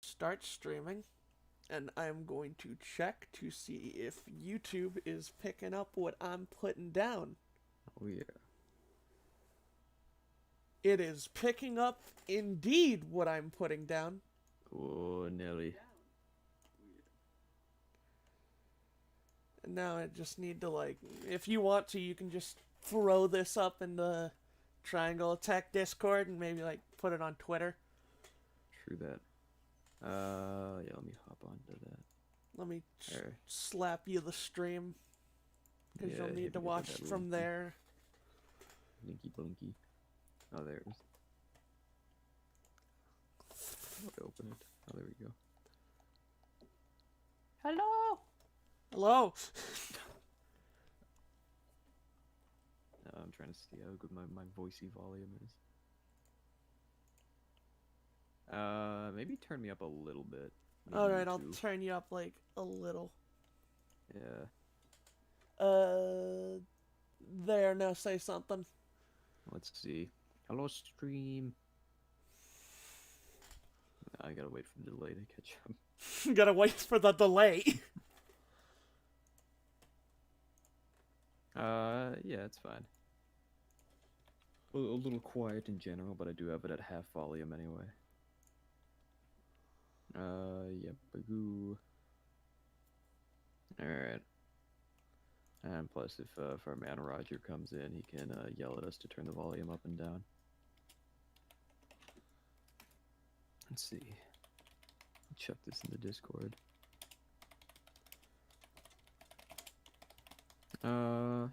start streaming, and I'm going to check to see if YouTube is picking up what I'm putting down. Oh yeah. It is picking up indeed what I'm putting down. Oh, Nelly. And now I just need to, like, if you want to, you can just throw this up in the Triangle Attack Discord and maybe, like, put it on Twitter. True that. Yeah, let me hop onto that. Let me There. slap you the stream. Because Yeah, you'll need to hit me with watch that from link. there. Blinky blunky. Oh, there it is. Open it. Oh, there we go. Hello! Hello! I'm trying to see how good my voicey volume is. Maybe turn me up a little bit. Alright, I'll turn you up, like, a little. Yeah. There, now say something. Let's see. Hello, stream. I gotta wait for the delay to catch up. Gotta wait for the delay. Yeah, it's fine. A little quiet in general, but I do have it at half volume anyway. Yeah, bagoo. Alright. And plus, if our man Roger comes in, he can yell at us to turn the volume up and down. Let's see. Chuck this in the Discord.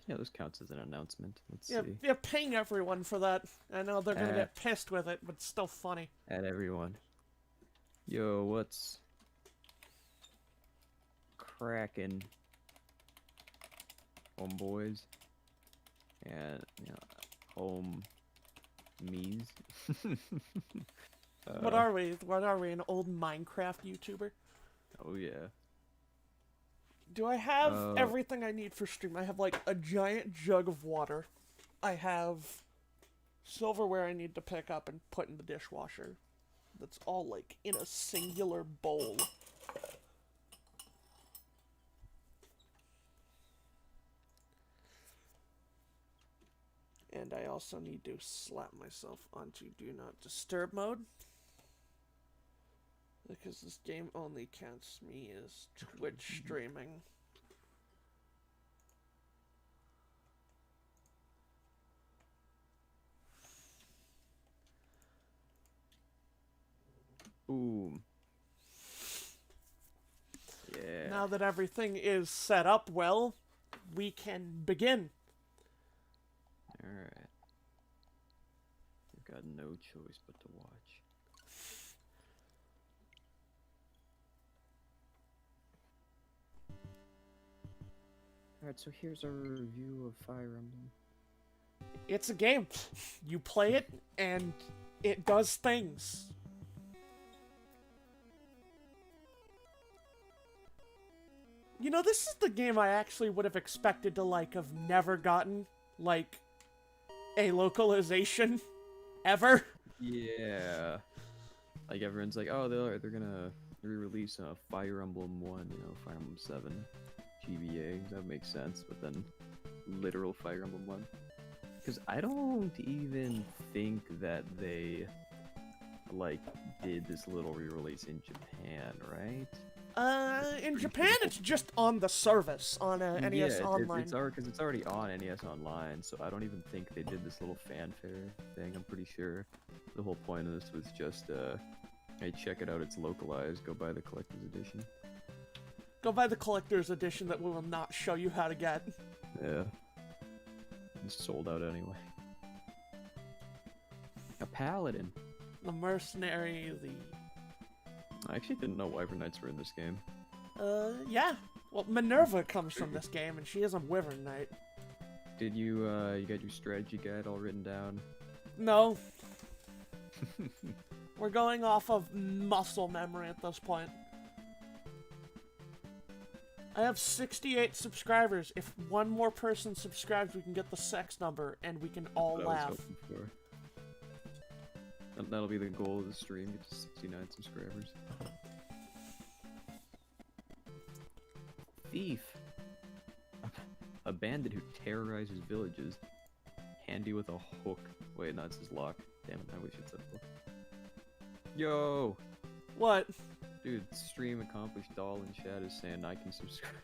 Yeah, this counts as an announcement. Let's see. Yeah, ping everyone for that. I know they're gonna get pissed with it, but it's still funny. At everyone. Yo, what's cracking, homeboys? And, you know, home me's. What are we? What are we? An old Minecraft YouTuber? Oh yeah. Do I have everything I need for stream? I have like a giant jug of water. I have silverware I need to pick up and put in the dishwasher. That's all like in a singular bowl. And I also need to slap myself onto Do Not Disturb mode. Because this game only counts me as Twitch streaming. Boom. Yeah. Now that everything is set up well, we can begin. Alright. We've got no choice but to watch. Alright, so here's our review of Fire Emblem. It's a game. You play it, and it does things. You know, this is the game I actually would have expected to, like, have never gotten, like, a localization ever. Yeah. Like, everyone's like, oh, they're gonna re-release Fire Emblem 1, you know, Fire Emblem 7. GBA, that makes sense, but then literal Fire Emblem 1. Because I don't even think that they, like, did this little re-release in Japan, right? In Japan, it's just on the service, on NES Online. It's already on NES Online, so I don't even think they did this little fanfare thing. I'm pretty sure the whole point of this was just, hey, check it out, it's localized, go buy the collector's edition. Go buy the collector's edition that we will not show you how to get. Yeah. It's sold out anyway. A paladin. The mercenary, I actually didn't know Wyvern Knights were in this game. Yeah. Well, Minerva comes from this game, and she is a Wyvern Knight. Did you, you got your strategy guide all written down? No. We're going off of muscle memory at this point. I have 68 subscribers. If one more person subscribes, we can get the sex number, and we can all laugh. That'll be the goal of the stream, get to 69 subscribers. thief. A bandit who terrorizes villages. Handy with a hook. Wait, no, it's his lock. Damn it, I wish it said hook. Yo! What? Dude, stream accomplished doll in chat is saying I can subscribe.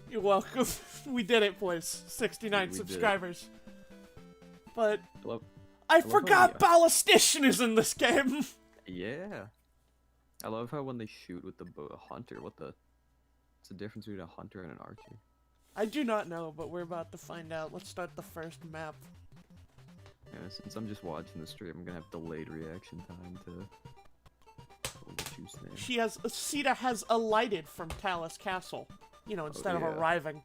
You're welcome. We did it, boys. 69 We subscribers. But I I forgot Ballistician is in this game. Yeah. I love how when they shoot with the hunter, what's the difference between a hunter and an archer? I do not know, but we're about to find out. Let's start the first map. Yeah, since I'm just watching the stream, I'm gonna have delayed reaction time to choose name. Sita has alighted from Talus Castle. You know, instead of arriving.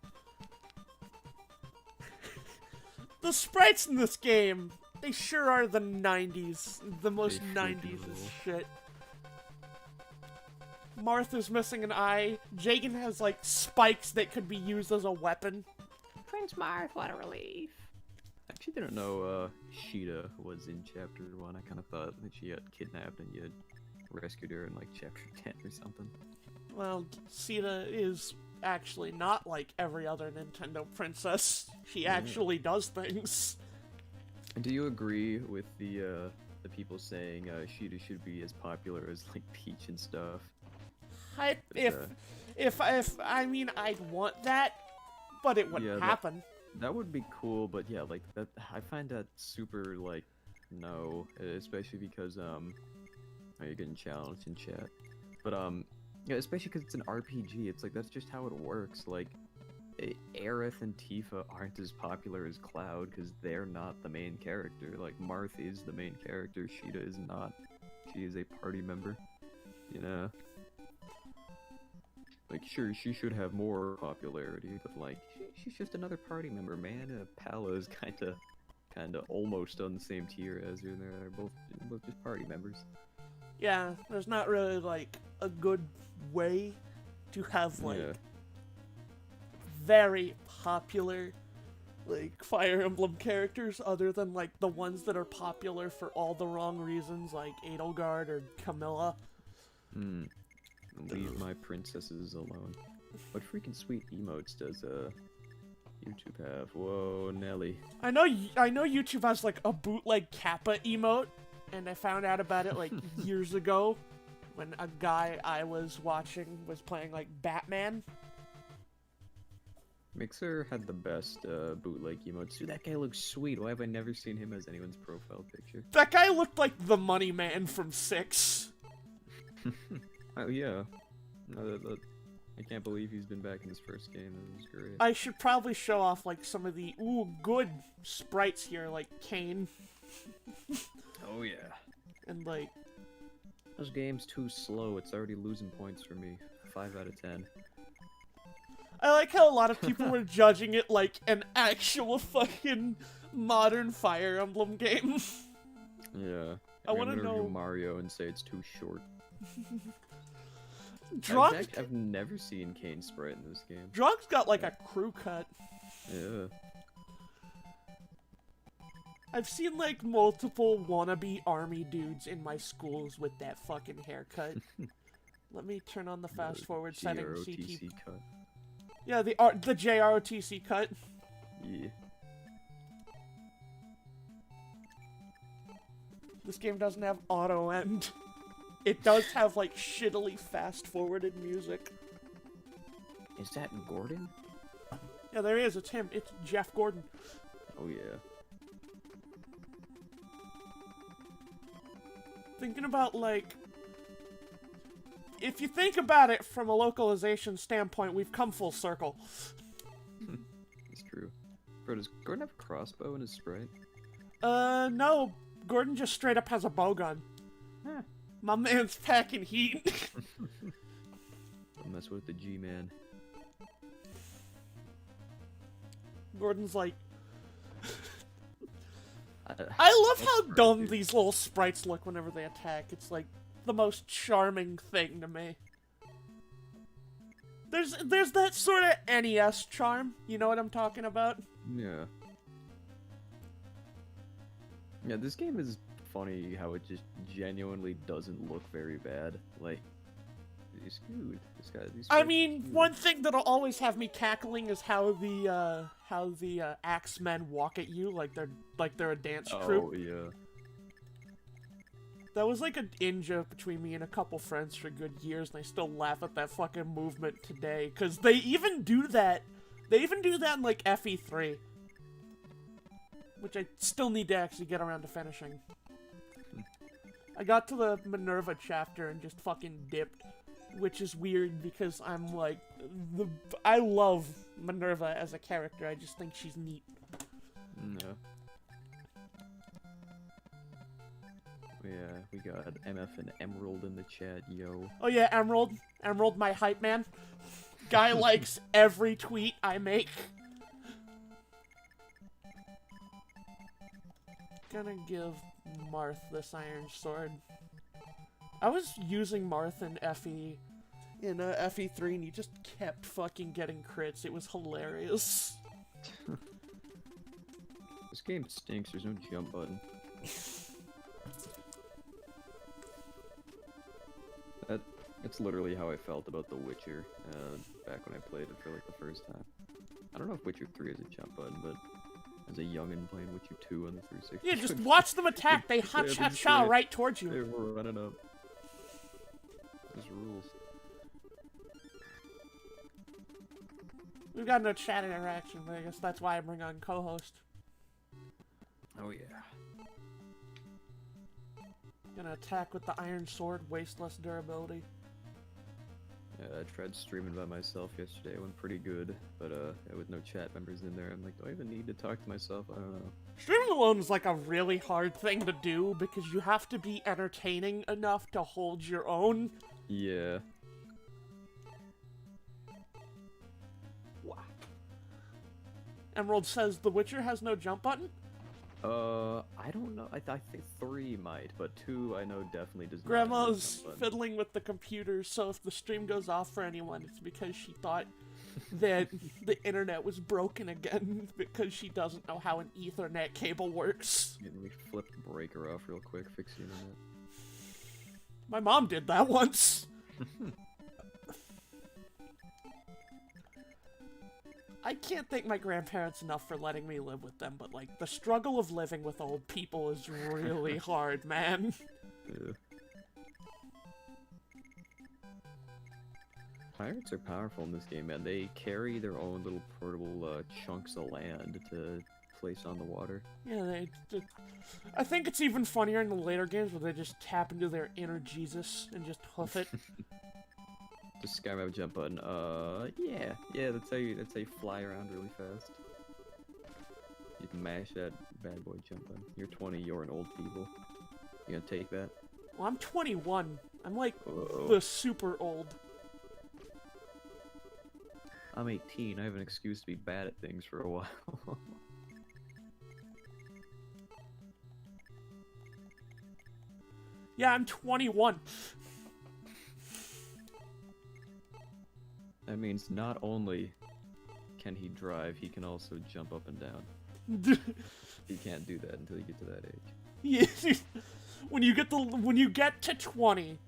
The sprites in this game, they sure are the 90s. The most 90s as shit. Martha's missing an eye. Jagan has, like, spikes that could be used as a weapon. Prince Marth, what a relief. I actually didn't know Sheeta was in Chapter 1. I kind of thought that she got kidnapped and you had rescued her in, like, Chapter 10 or something. Well, Sita is actually not like every other Nintendo princess. She actually does things. Do you agree with the people saying Sheeta should be as popular as, like, Peach and stuff? If I mean, I'd want that, but it wouldn't happen. That would be cool, but yeah, like, that, I find that super, like, no, especially because, oh, you're getting challenged in chat. But, yeah, especially because it's an RPG, it's like, that's just how it works, like, Aerith and Tifa aren't as popular as Cloud, because they're not the main character, like, Marth is the main character, Sheeta is not. She is a party member, you know? Like, sure, she should have more popularity, but, like, she's just another party member, man. Pala is kinda almost on the same tier as her, and they're both just party members. Yeah, there's not really, like, a good way to have, like, very popular, like, Fire Emblem characters, other than, like, the ones that are popular for all the wrong reasons, like Edelgard or Camilla. Leave my princesses alone. What freaking sweet emotes does YouTube have? Whoa, Nelly. I know YouTube has like a bootleg Kappa emote, and I found out about it like years ago when a guy I was watching was playing like Batman. Mixer had the best bootleg emotes. Dude, that guy looks sweet. Why have I never seen him as anyone's profile picture? That guy looked like the Money Man from 6. Oh yeah. I can't believe he's been back in his first game. That was great. I should probably show off like some of the good sprites here, like Kane. Oh yeah. And like this game's too slow. It's already losing points for me. 5 out of 10. I like how a lot of people were judging it like an actual fucking modern Fire Emblem game. Yeah. I want to know Mario and say it's too short. I've never seen Kane sprite in this game. Dronk's got like a crew cut. Yeah. I've seen like multiple wannabe army dudes in my schools with that fucking haircut. Let me turn on the fast forward setting. JROTC cut. Yeah, the JROTC cut. Yeah. This game doesn't have auto end. It does have, like, shittily fast-forwarded music. Is that Gordon? Yeah, there is. It's him. It's Jeff Gordon. Oh, yeah. Thinking about, like... If you think about it from a localization standpoint, we've come full circle. It's true. Bro, does Gordon have a crossbow in his sprite? No. Gordon just straight up has a bowgun. Huh. My man's packing heat. Don't mess with the G-man. Gordon's like... I love how dumb these little sprites look whenever they attack. It's like the most charming thing to me. There's that sort of NES charm. You know what I'm talking about? Yeah. Yeah, this game is funny how it just genuinely doesn't look very bad. Like, He's cute. This guy. I mean, one thing that'll always have me cackling is how the Axemen walk at you like they're a dance troupe. Oh yeah. That was like an in-joke between me and a couple friends for good years, and I still laugh at that fucking movement today. Cause they even do that. They even do that in like FE3, which I still need to actually get around to finishing. I got to the Minerva chapter and just fucking dipped, which is weird because I'm like, I love Minerva as a character. I just think she's neat. No. Yeah, we got MF and Emerald in the chat, yo. Oh yeah, Emerald. Emerald, my hype man. Guy likes every tweet I make. Gonna give Marth this iron sword. I was using Marth in FE, in FE3, and he just kept fucking getting crits. It was hilarious. This game stinks, there's no jump button. That's literally how I felt about The Witcher, back when I played it for like the first time. I don't know if Witcher 3 has a jump button, but as a youngin' playing Witcher 2 on the 360. Yeah, just watch them attack. They ha-cha-cha right towards you. They were running up. This rules. We've got no chat interaction, but I guess that's why I bring on co-host. Oh yeah. Gonna attack with the iron sword, waste less durability. Yeah, I tried streaming by myself yesterday. It went pretty good, but with no chat members in there, I'm like, do I even need to talk to myself? I don't know. Streaming alone is like a really hard thing to do because you have to be entertaining enough to hold your own. Yeah. Wow. Emerald says The Witcher has no jump button? I don't know. I think 3 might, but 2 I know definitely does not. Grandma's fiddling with the computer, so if the stream goes off for anyone, it's because she thought that the internet was broken again because she doesn't know how an Ethernet cable works. Let me flip the breaker off real quick, fix the internet. My mom did that once. I can't thank my grandparents enough for letting me live with them, but, like, the struggle of living with old people is really hard, man. Yeah. Pirates are powerful in this game, man. They carry their own little portable chunks of land to place on the water. Yeah, I think it's even funnier in the later games where they just tap into their inner Jesus and just hoof it. Does Skyrim have a jump button? Yeah, that's how you fly around really fast. You can mash that bad boy jump button. You're 20, you're an old people. You gonna take that? Well, I'm 21. I'm like the super old. I'm 18. I have an excuse to be bad at things for a while. Yeah, I'm 21. That means not only can he drive, he can also jump up and down. He can't do that until you get to that age. Yeah. when you get to 20,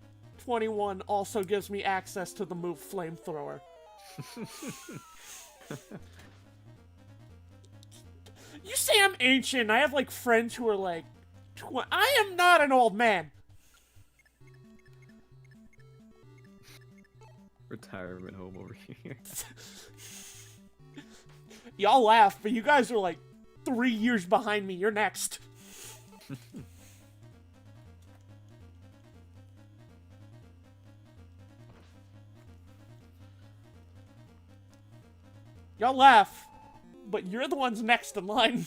21 also gives me access to the move Flamethrower. You say I'm ancient. I have like friends who are like, I am not an old man. Retirement home over here. Y'all laugh, but you guys are like 3 years behind me. You're next. Y'all laugh, but you're the ones next in line.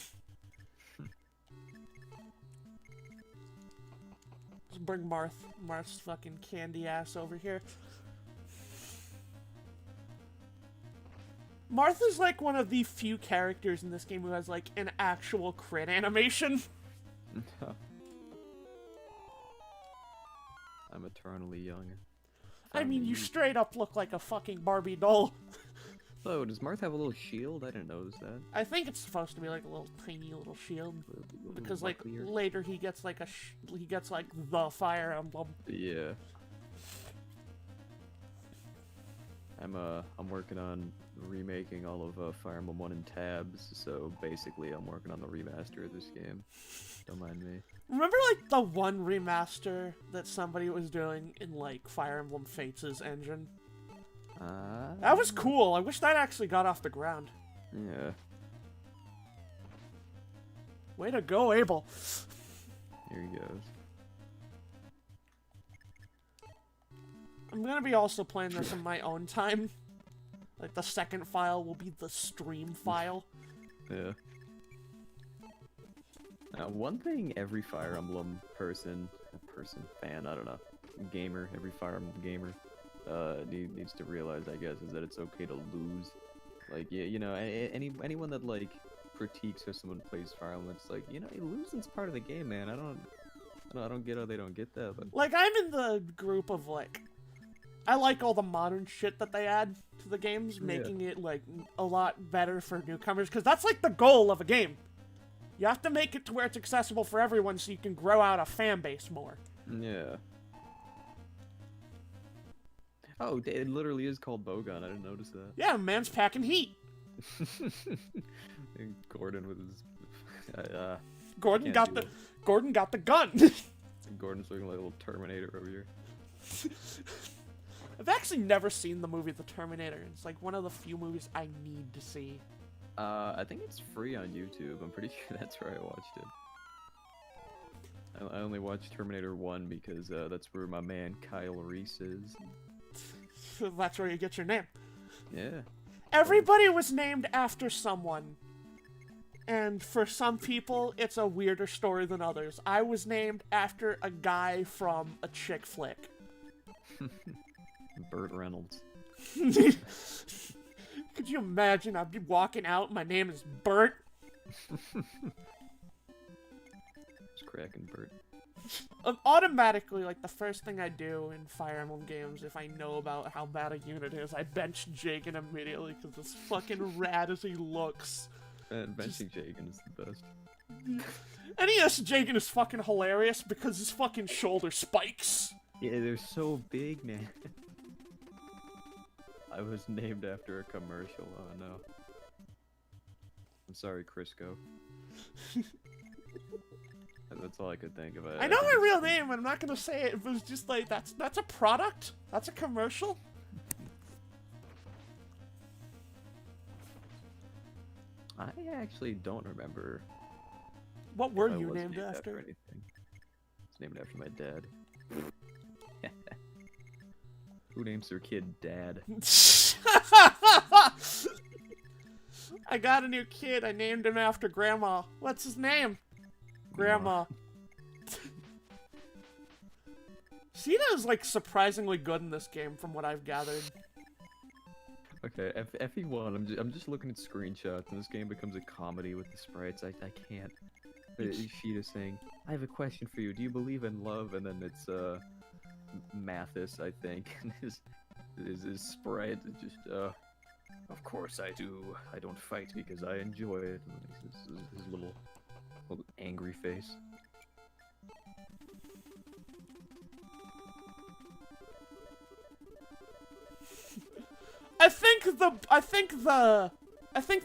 Let's bring Marth's fucking candy ass over here. Martha's like one of the few characters in this game who has like an actual crit animation. I'm eternally young. I mean, you straight up look like a fucking Barbie doll. Oh, does Marth have a little shield? I didn't notice that. I think it's supposed to be like a little tiny little shield, because like later he gets like he gets like the Fire Emblem. Yeah. I'm working on remaking all of Fire Emblem 1 in tabs, so basically I'm working on the remaster of this game. Don't mind me. Remember, like, the one remaster that somebody was doing in, like, Fire Emblem Fates' engine? That was cool. I wish that actually got off the ground. Yeah. Way to go, Abel. Here he goes. I'm gonna be also playing this in my own time. Like, the second file will be the stream file. Yeah. Now, one thing every Fire Emblem fan, I don't know, gamer, every Fire Emblem gamer, needs to realize, I guess, is that it's okay to lose. Like, yeah, you know, anyone that, like, critiques how someone plays Fire Emblem, it's like, you know, losing's part of the game, man. I don't get how they don't get that, but... Like, I'm in the group of, like... I like all the modern shit that they add to the games, making it, like, a lot better for newcomers, because that's, like, the goal of a game. You have to make it to where it's accessible for everyone so you can grow out a fan base more. Yeah. Oh, it literally is called Bogon. I didn't notice that. Yeah, man's packing heat. And Gordon with his... Gordon got the gun. Gordon's looking like a little Terminator over here. I've actually never seen the movie The Terminator. It's like one of the few movies I need to see. I think it's free on YouTube. I'm pretty sure that's where I watched it. I only watched Terminator 1 because that's where my man Kyle Reese is. So that's where you get your name. Yeah. Everybody was named after someone. And for some people, it's a weirder story than others. I was named after a guy from a chick flick. Burt Reynolds. Could you imagine? I'd be walking out, my name is Bert. Just cracking Burt. Automatically, like, the first thing I do in Fire Emblem games, if I know about how bad a unit is, I bench Jagan immediately, because as fucking rad as he looks. And benching Jagan is the best. NES Jagan is fucking hilarious, because his fucking shoulder spikes. Yeah, they're so big, man. I was named after a commercial. Oh no. I'm sorry, Crisco. That's all I could think of. I know my real name, but I'm not gonna say it. It was just like, that's a product? That's a commercial? I actually don't remember. What were I you was named after? Anything. It's named after my dad. Who names their kid Dad? I got a new kid. I named him after Grandma. What's his name? Grandma. Sina is, like, surprisingly good in this game, from what I've gathered. Okay, FE1, I'm just looking at screenshots, and this game becomes a comedy with the sprites. I can't. Sheeta's saying, I have a question for you. Do you believe in love? And then it's, Mathis, I think. his sprite is just, of course I do. I don't fight because I enjoy it. And his little angry face. I think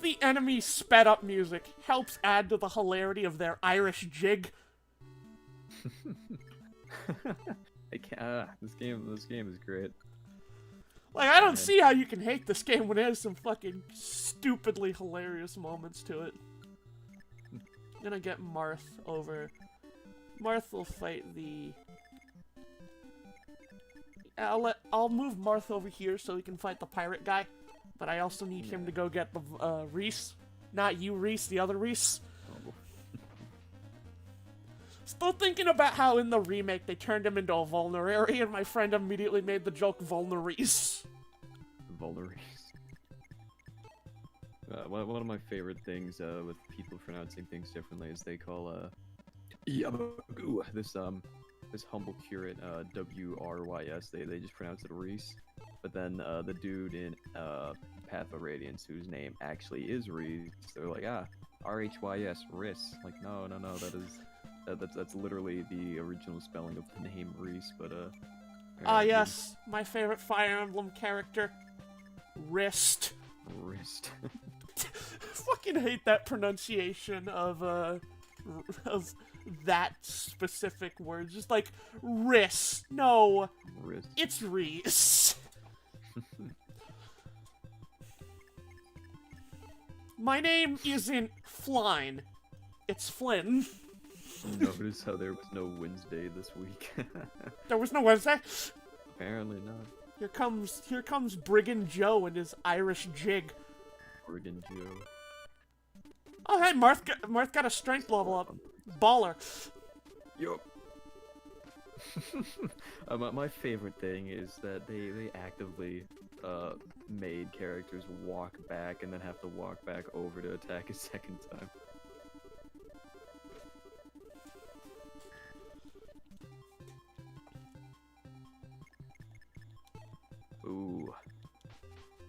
the enemy sped up music helps add to the hilarity of their Irish jig. I can't. This game is great. Like, I don't see how you can hate this game when it has some fucking stupidly hilarious moments to it. I'm gonna get Marth over. Marth will fight the... I'll move Marth over here so he can fight the pirate guy. But I also need him to go get the, Reese. Not you, Reese, the other Reese. Oh. Still thinking about how in the remake they turned him into a Vulnerary, and my friend immediately made the joke Vulnereese. Vulnereese. One of my favorite things with people pronouncing things differently is they call Yabagoo, this humble curate W-R-Y-S, they just pronounce it Reese. But then the dude in Path of Radiance, whose name actually is Reese, they're like, R-H-Y-S, Riss. Like, no, that's literally the original spelling of the name Reese, but yes, my favorite Fire Emblem character. Wrist. Wrist. Fucking hate that pronunciation of that specific word. Just like, wrist. No. Wrist. It's Reese. My name isn't Flynn. It's Flynn. Notice how there was no Wednesday this week. There was no Wednesday. Apparently not. Here comes Brigand Joe and his Irish jig. Brigand Joe. Oh hey, Marth got a strength level up. Baller. Yup. My favorite thing is that they actively made characters walk back and then have to walk back over to attack a second time. Ooh.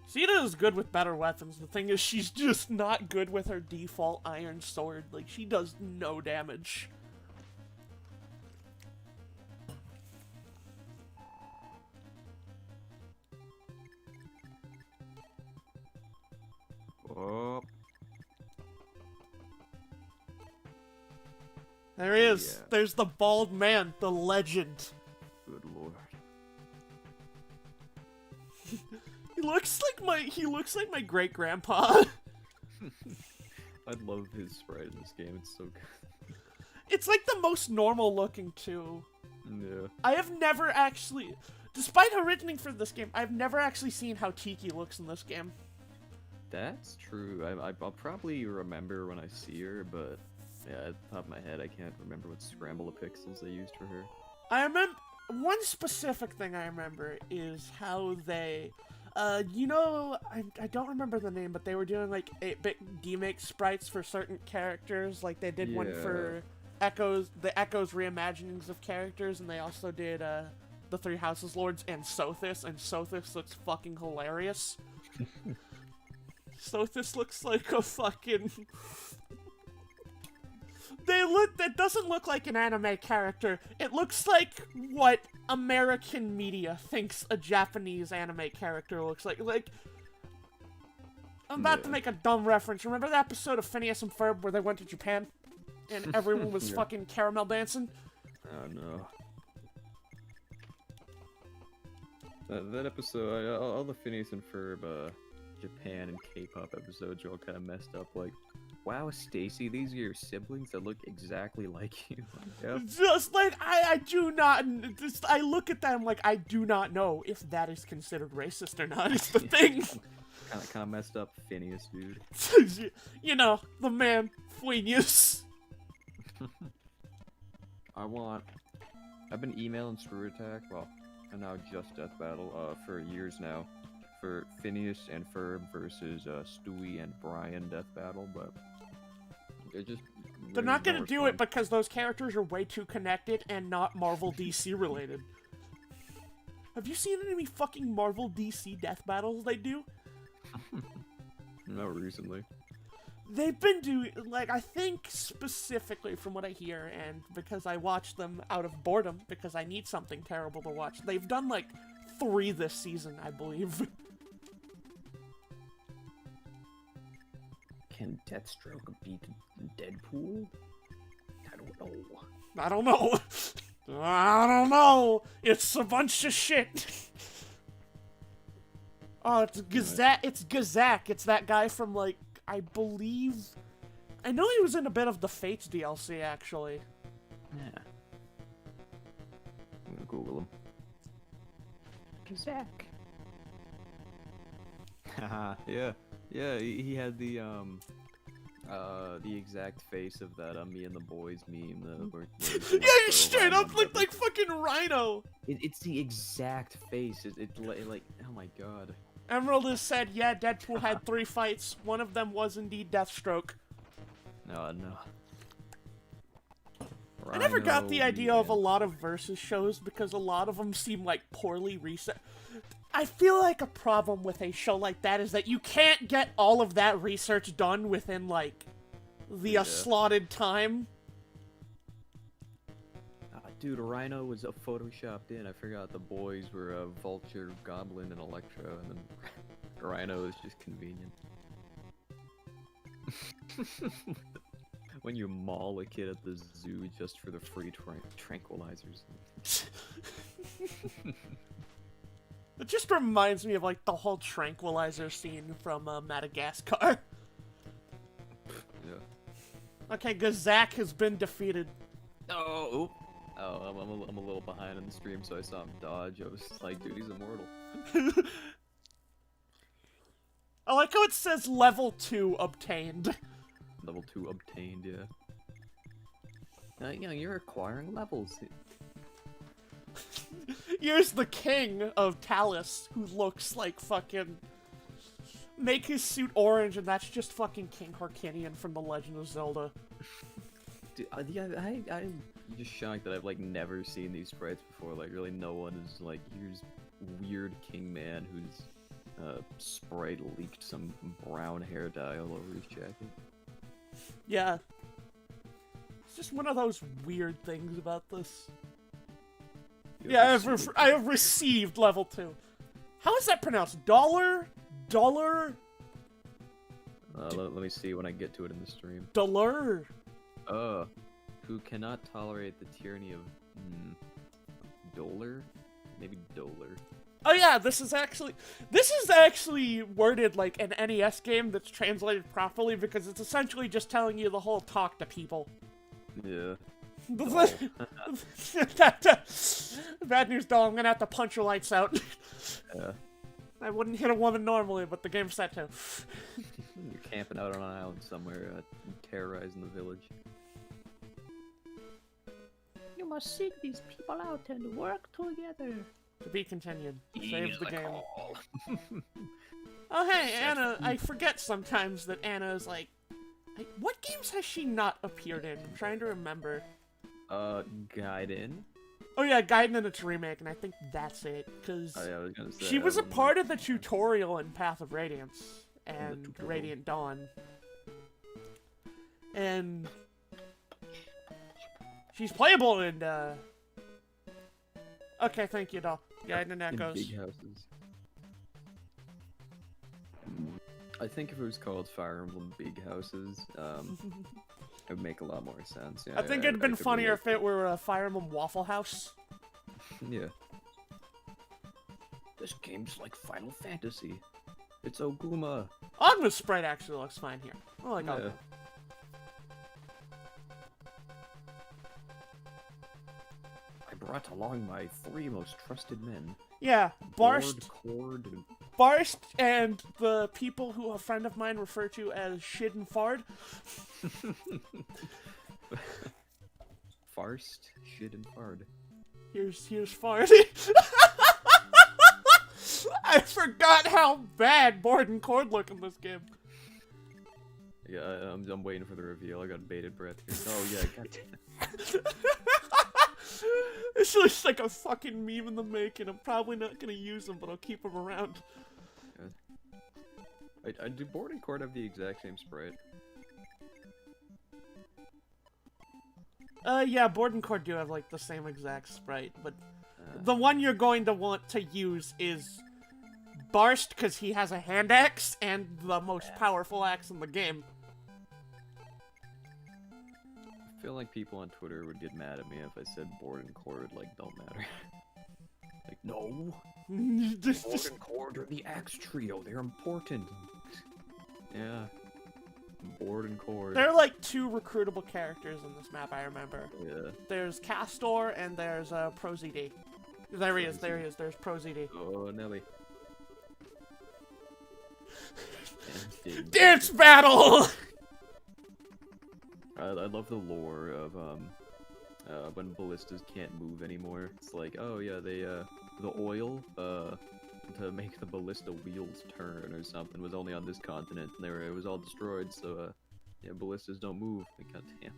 Sita is good with better weapons. The thing is, she's just not good with her default iron sword. Like, she does no damage. Oh. There he is. Yeah. There's the bald man, the legend. Good lord. He looks like my great grandpa. I love his sprite in this game. It's so good. It's like the most normal looking too. Yeah. I have never actually, despite originating for this game, I've never actually seen how Tiki looks in this game. That's true. I'll probably remember when I see her, but yeah, at the top of my head, I can't remember what scramble of pixels they used for her. I remember one specific thing I remember is how they, you know, I don't remember the name, but they were doing like 8-bit gimmick sprites for certain characters. Like they did one for the Echoes reimaginings of characters, and they also did the Three Houses Lords and Sothis looks fucking hilarious. Sothis looks like a fucking... That doesn't look like an anime character. It looks like what American media thinks a Japanese anime character looks like. Like, I'm about to make a dumb reference. Remember that episode of Phineas and Ferb where they went to Japan? And everyone was fucking caramel dancing? Oh no. That episode, all the Phineas and Ferb, Japan and K-pop episodes are all kind of messed up. Like, wow, Stacy, these are your siblings that look exactly like you. Yep. Just like, I do not, I look at them like I do not know if that is considered racist or not, is the thing. kind of messed up Phineas, dude. You know, the man, Phineas. I've been emailing Screw Attack, well, and now Just Death Battle, for years now. For Phineas and Ferb versus Stewie and Brian Death Battle, but they're not gonna do it because those characters are way too connected and not Marvel DC related. Have you seen any fucking Marvel DC death battles they do? Not recently. They've been doing, like, I think specifically from what I hear, and because I watch them out of boredom, because I need something terrible to watch, they've done like 3 this season, I believe. Can Deathstroke beat Deadpool? I don't know. I don't know. I don't know. It's a bunch of shit. Oh, it's Gazak. It's Gazak. It's that guy from, like, I believe... I know he was in a bit of the Fates DLC, actually. Yeah. I'm gonna Google him. Zach. Haha, yeah. Yeah, he had the exact face of that Me and the Boys meme. Yeah, he straight up looked like fucking Rhino! It's the exact face. It like, oh my god. Emerald has said, yeah, Deadpool had 3 fights. One of them was indeed Deathstroke. No. I never got the idea of a lot of Versus shows because a lot of them seem like poorly researched. I feel like a problem with a show like that is that you can't get all of that research done within, like, the slotted time. Dude, Rhino was photoshopped in. I forgot the boys were Vulture, Goblin, and Electro, and then Rhino is just convenient. When you maul a kid at the zoo just for the free tranquilizers. It just reminds me of, like, the whole tranquilizer scene from Madagascar. Yeah. Okay, Gazak has been defeated. Oh, oop. Oh, I'm a little behind in the stream, so I saw him dodge. I was like, dude, he's immortal. I like how it says level 2 obtained. Level 2 obtained, yeah. You know, you're acquiring levels. Here's the king of Talus, who looks like fucking... Make his suit orange, and that's just fucking King Harkinian from The Legend of Zelda. Dude, yeah, I'm just shocked that I've, like, never seen these sprites before. Like, really no one is, like, here's weird king man whose, sprite leaked some brown hair dye all over his jacket. Yeah. It's just one of those weird things about this. Yeah, I have received level 2. How is that pronounced? Dollar? Let me see when I get to it in the stream. Dollar. Who cannot tolerate the tyranny of Dolar? Maybe Dolar. Oh yeah, this is actually worded like an NES game that's translated properly because it's essentially just telling you the whole talk to people. Yeah. Bad news, doll. I'm gonna have to punch your lights out. Yeah. I wouldn't hit a woman normally, but the game's set to. You're camping out on an island somewhere, terrorizing the village. You must seek these people out and work together. To be continued. Save the game. Oh hey, Anna. I forget sometimes that Anna is like... What games has she not appeared in? I'm trying to remember. Gaiden. Oh yeah, Gaiden and its remake, and I think that's it, because Oh, yeah, I was gonna say, she was a part of the tutorial in Path of Radiance and Radiant Dawn. And she's playable in, Okay, thank you, doll. Gaiden and Echoes. In big houses. I think if it was called Fire Emblem Big Houses, it would make a lot more sense. Yeah, I think it'd been funnier if it were a Fire Emblem Waffle House. Yeah. This game's like Final Fantasy. It's Oguma. Ogma's sprite actually looks fine here. I like Ogma. I brought along my 3 most trusted men. Yeah, Barst, Cord, and... Barst, and the people who a friend of mine refer to as Shid and Fard. Farst, Shid, and Fard. Here's Fard. I forgot how bad Borden Cord look in this game. Yeah, I'm waiting for the reveal. I got bated breath here. Oh yeah, goddamn. This looks like a fucking meme in the making. I'm probably not gonna use them, but I'll keep them around. Do Board and Cord have the exact same sprite? Yeah, Board and Cord do have, like, the same exact sprite, but the one you're going to want to use is Barst, because he has a hand axe, and the most powerful axe in the game. I feel like people on Twitter would get mad at me if I said Board and Cord, like, don't matter. Like, no! Board and Cord are the axe trio, they're important! Yeah. Board and Cord. There are, like, 2 recruitable characters in this map, I remember. Yeah. There's Castor, and there's, ProZD. There he is, there's ProZD. Oh, Nelly. Dance battle! I love the lore of, when ballistas can't move anymore. It's like, oh yeah, they, the oil, to make the ballista wheels turn or something was only on this continent, and it was all destroyed, so, yeah, ballistas don't move. Like, goddamn.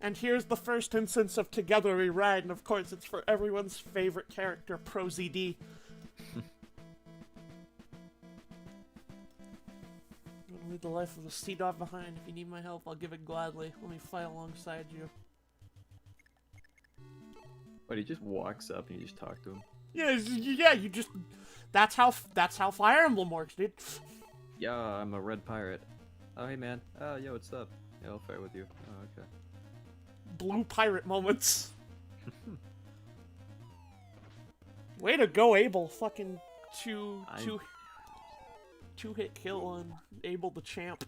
And here's the first instance of Together We Ride, and of course it's for everyone's favorite character, ProZD. the life of a sea dog behind. If you need my help, I'll give it gladly. Let me fight alongside you. But he just walks up and you just talk to him. Yeah, you just... That's how Fire Emblem works, dude. Yeah, I'm a red pirate. Oh, hey, man. Oh, yo, what's up? Yeah, I'll fight with you. Oh, okay. Blue pirate moments. Way to go, Abel. Fucking two-hit kill on Abel the champ.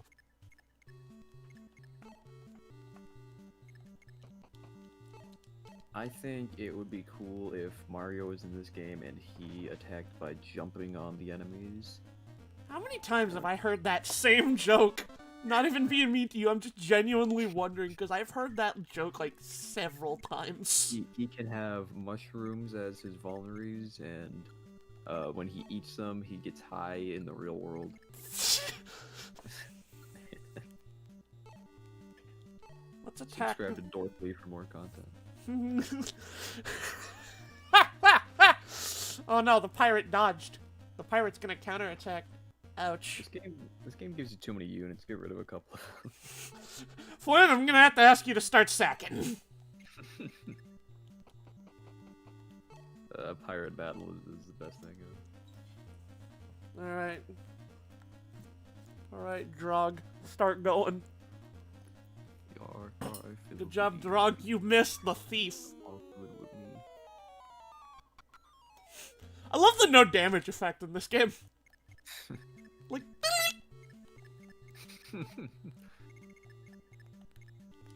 I think it would be cool if Mario was in this game and he attacked by jumping on the enemies. How many times have I heard that same joke? Not even being mean to you, I'm just genuinely wondering, because I've heard that joke, like, several times. He can have mushrooms as his vulneraries, and when he eats them, he gets high in the real world. Let's attack. Subscribe to Dorothy for more content. Oh no, the pirate dodged. The pirate's gonna counterattack. Ouch. This game gives you too many units. Get rid of a couple of them. Flynn, I'm gonna have to ask you to start sacking. Pirate battle is the best thing ever. Alright. Alright, Drog. Start going. Good job, Drog. You missed the thief. I love the no damage effect in this game. Like,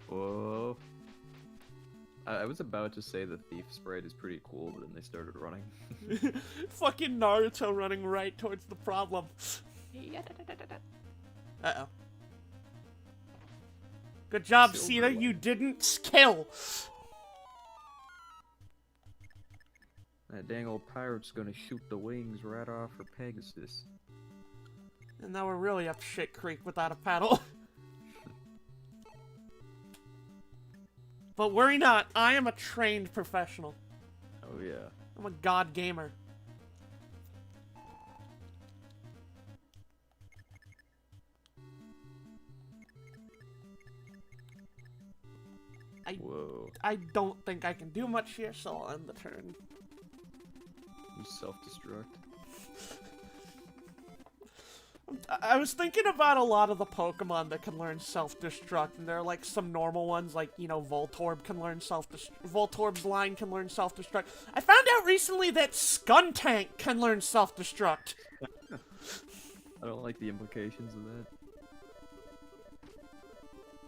whoa. I was about to say the thief sprite is pretty cool, but then they started running. fucking Naruto running right towards the problem. Uh-oh. Good job, Sita. You didn't kill. That dang old pirate's gonna shoot the wings right off her Pegasus. And now we're really up shit creek without a paddle. But worry not, I am a trained professional. Oh yeah. I'm a god gamer. Whoa. I don't think I can do much here, so I'll end the turn. You self-destruct. I was thinking about a lot of the Pokemon that can learn self-destruct, and there are like some normal ones, like, you know, Voltorb can learn self-destruct. Voltorb's line can learn self-destruct. I found out recently that Skuntank can learn self-destruct. I don't like the implications of that.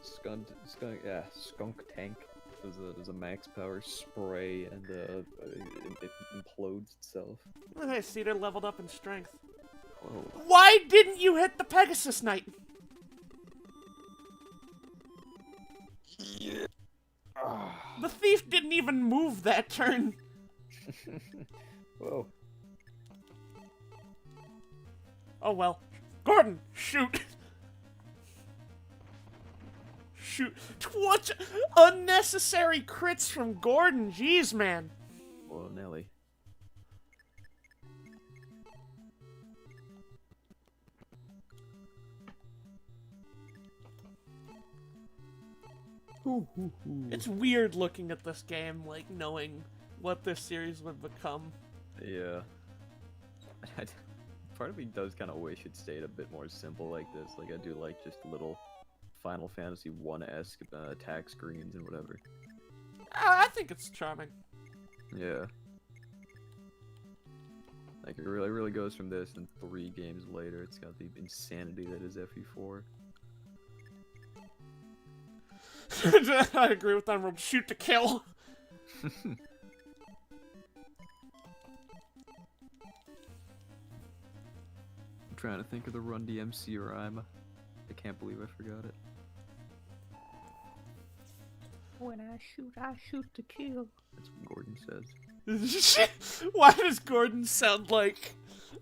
Skunk Tank. There's a max power spray, and it implodes itself. Oh, hey, Cedar leveled up in strength. Whoa. Why didn't you hit the Pegasus Knight? Yeah. The thief didn't even move that turn. Whoa. Oh well. Gordon, shoot! Shoot. What? Unnecessary crits from Gordon. Jeez, man. Whoa, Nelly. It's weird looking at this game, like, knowing what this series would become. Yeah. Part of me does kind of wish it stayed a bit more simple like this. Like, I do like just little Final Fantasy 1-esque attack screens and whatever. I think it's charming. Yeah. Like, it really goes from this, and 3 games later, it's got the insanity that is FE4. I agree with that. Rob. Shoot to kill. I'm trying to think of the Run DMC rhyme. I can't believe I forgot it. When I shoot to kill. That's what Gordon says. Why does Gordon sound like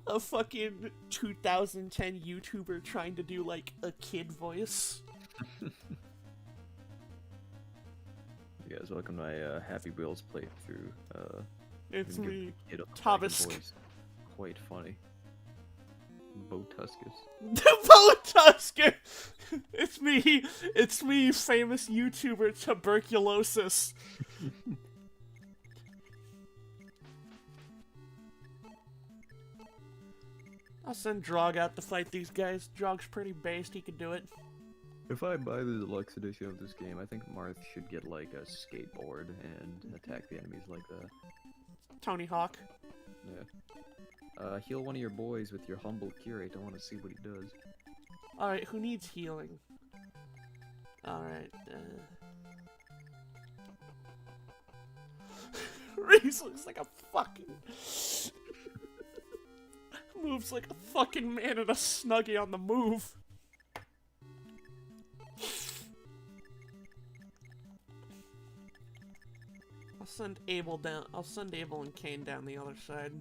a fucking 2010 YouTuber trying to do, like, a kid voice? You guys, welcome to my Happy Wheels playthrough. It's me, Thomas. Thomas. Quite funny. Botuscus. Botusker! It's me, famous YouTuber Tuberculosis. I'll send Drog out to fight these guys. Drog's pretty based, he can do it. If I buy the deluxe edition of this game, I think Marth should get like a skateboard and attack the enemies like that. Tony Hawk. Yeah. Heal one of your boys with your humble curate. I want to see what he does. Alright, who needs healing? Alright, Reese looks like a fucking... moves like a fucking man in a Snuggie on the move. I'll send Abel and Kane down the other side.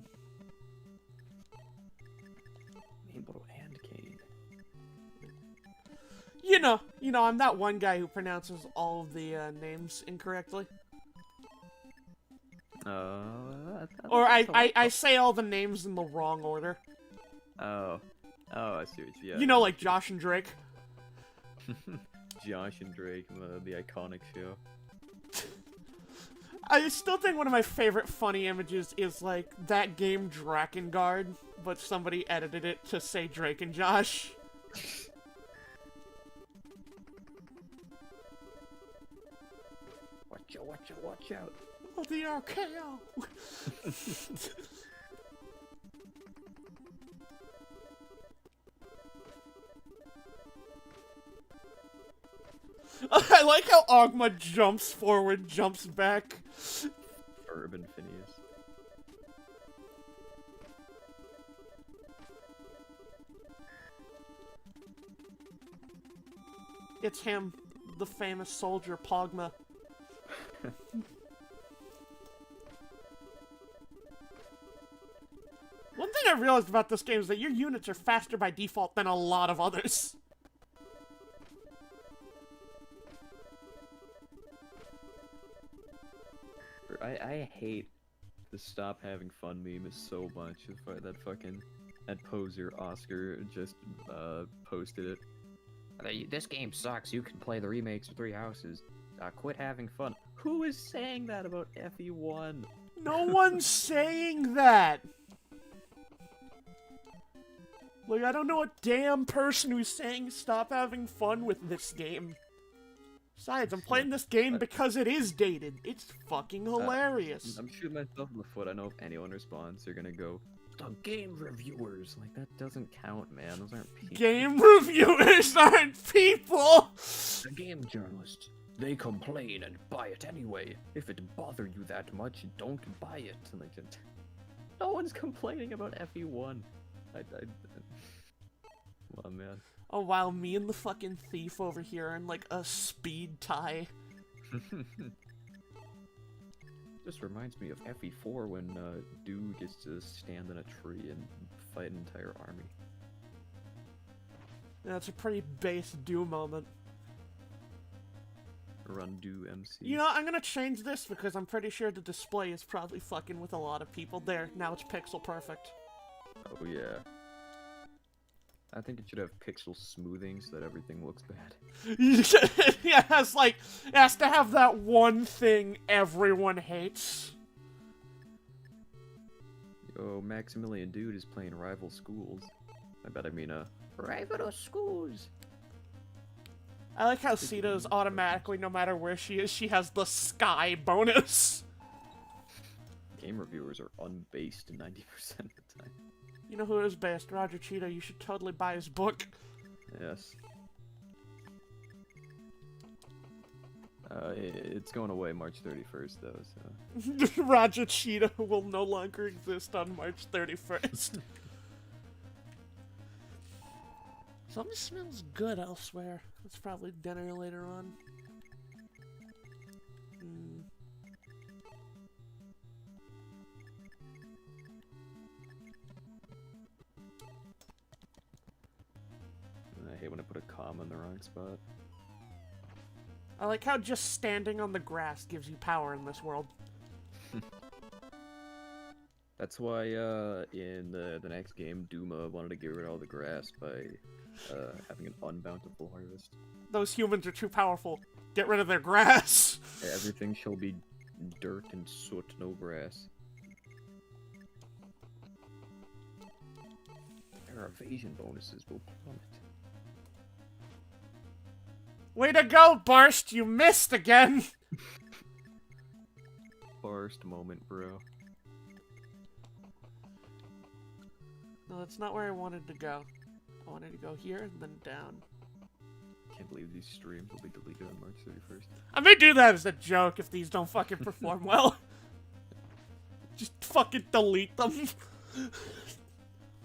Abel and Kane. You know, I'm that one guy who pronounces all of the names incorrectly. Or I say all the names in the wrong order. Oh, I see what you. Yeah. You know, like Josh and Drake. Josh and Drake, the iconic show. I still think one of my favorite funny images is like that game Drakengard, but somebody edited it to say Drake and Josh. Watch out. Oh, the RKO! I like how Ogma jumps forward, jumps back. Urban Phineas. It's him, the famous soldier Pogma. One thing I realized about this game is that your units are faster by default than a lot of others. I hate the stop having fun meme so much. That poser Oscar just posted it. This game sucks. You can play the remakes of Three Houses. Quit having fun. Who is saying that about FE1? No one's saying that. Like, I don't know a damn person who's saying stop having fun with this game. Besides, I'm playing this game because it is dated. It's fucking hilarious. I'm shooting myself in the foot. I know if anyone responds, they're gonna go, the game reviewers. Like, that doesn't count, man. Those aren't people. Game reviewers aren't people! The game journalists, they complain and buy it anyway. If it bothered you that much, don't buy it. And like, no one's complaining about FE1. Well, man. Oh, wow, me and the fucking thief over here are in, like, a speed tie. Just reminds me of FE4 when Dew gets to stand in a tree and fight an entire army. Yeah, it's a pretty base Dew moment. Run Dew MC. You know, I'm gonna change this because I'm pretty sure the display is probably fucking with a lot of people. There, now it's pixel perfect. Oh, yeah. I think it should have pixel smoothing so that everything looks bad. Yeah, it has to have that one thing everyone hates. Oh, Maximilian Dude is playing Rival Schools. Rival Schools. I like how Sita's automatically, no matter where she is, she has the sky bonus. Game reviewers are unbased 90% of the time. You know who is best? Roger Cheetah. You should totally buy his book. Yes. It's going away March 31st, though, so... Roger Cheetah will no longer exist on March 31st. Something smells good elsewhere. It's probably dinner later on. I hate when I put a comma in the wrong spot. I like how just standing on the grass gives you power in this world. That's why in the next game, Duma wanted to get rid of all the grass by having an unbountiful harvest. Those humans are too powerful. Get rid of their grass. Everything shall be dirt and soot, no grass. Their evasion bonuses will plummet. Way to go, Barst! You missed again! First moment, bro. No, that's not where I wanted to go. I wanted to go here and then down. Can't believe these streams will be deleted on March 31st. I may do that as a joke if these don't fucking perform well. Just fucking delete them.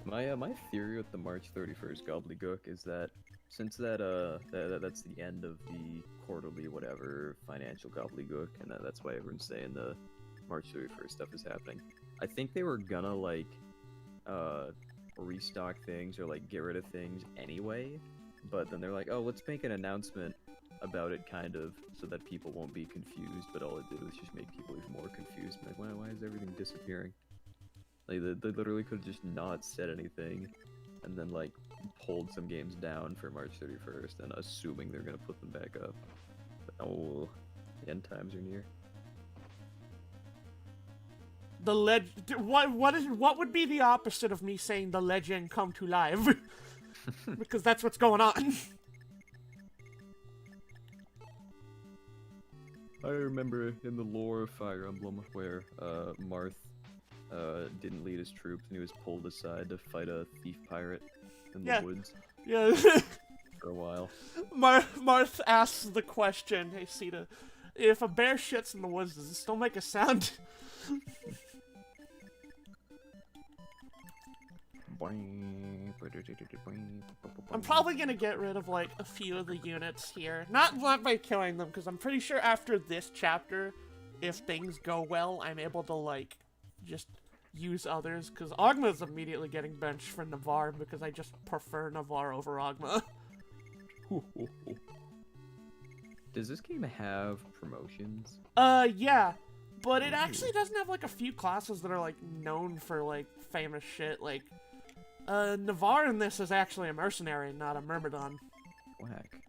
My theory with the March 31st gobbledygook is that since that's the end of the quarterly whatever financial gobbledygook, and that's why everyone's saying the March 31st stuff is happening. I think they were gonna like restock things or like get rid of things anyway, but then they're like, oh, let's make an announcement about it kind of so that people won't be confused, but all it did was just make people even more confused. Like, why is everything disappearing? Like, they literally could have just not said anything and then like pulled some games down for March 31st and assuming they're gonna put them back up. But, oh, the end times are near. What would be the opposite of me saying the legend come to life? Because that's what's going on. I remember in the lore of Fire Emblem where Marth didn't lead his troops and he was pulled aside to fight a thief pirate in the woods. Yeah. For a while. Marth asks the question, hey Sita, if a bear shits in the woods, does it still make a sound? I'm probably gonna get rid of like a few of the units here. Not by killing them, because I'm pretty sure after this chapter, if things go well, I'm able to like just use others. Because Ogma's immediately getting benched for Navarre because I just prefer Navarre over Ogma. Does this game have promotions? Yeah. But it actually doesn't have like a few classes that are like known for like famous shit. Like, Navarre in this is actually a mercenary, not a myrmidon. Whack.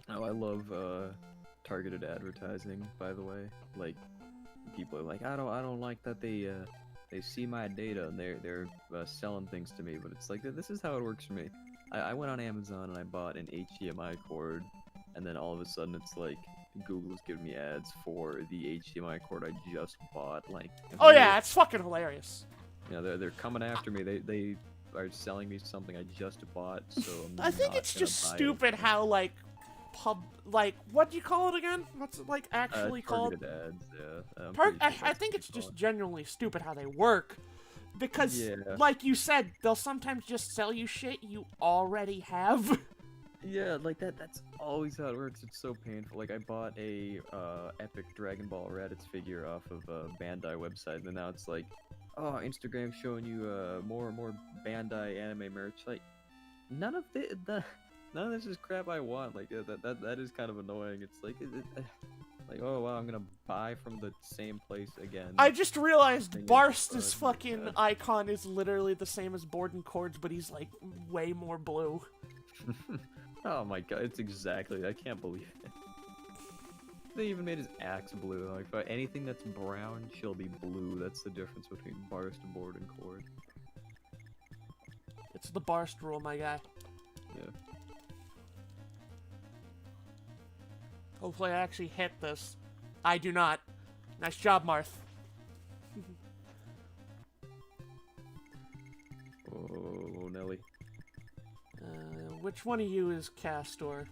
Oh, I love targeted advertising. By the way, like people are like, I don't like that they see my data and they're selling things to me, but it's like this is how it works for me. I went on Amazon and I bought an HDMI cord, and then all of a sudden it's like Google's giving me ads for the HDMI cord I just bought. Like, oh yeah, it's fucking hilarious. You know, they're coming after me. They are selling me something I just bought. So I think it's just stupid how like what do you call it again? What's it like actually called? Targeted ads, yeah. I think it's just genuinely stupid how they work. Because, like you said, they'll sometimes just sell you shit you already have. Yeah, like that's always how it works. It's so painful. Like I bought a epic Dragon Ball Raditz figure off of a Bandai website, and now it's like, oh, Instagram's showing you more and more Bandai anime merch. Like, none of this is crap I want. Like that is kind of annoying. It's like like, oh wow, I'm gonna buy from the same place again. I just realized Barst's fucking icon is literally the same as Borden Chords, but he's like way more blue. Oh my god, it's exactly. I can't believe it. They even made his axe blue. Like, anything that's brown shall be blue. That's the difference between Barst and Borden Chord. It's the Barst rule, my guy. Yeah. Hopefully I actually hit this. I do not. Nice job, Marth. Oh, Nelly. Which one of you is Castor?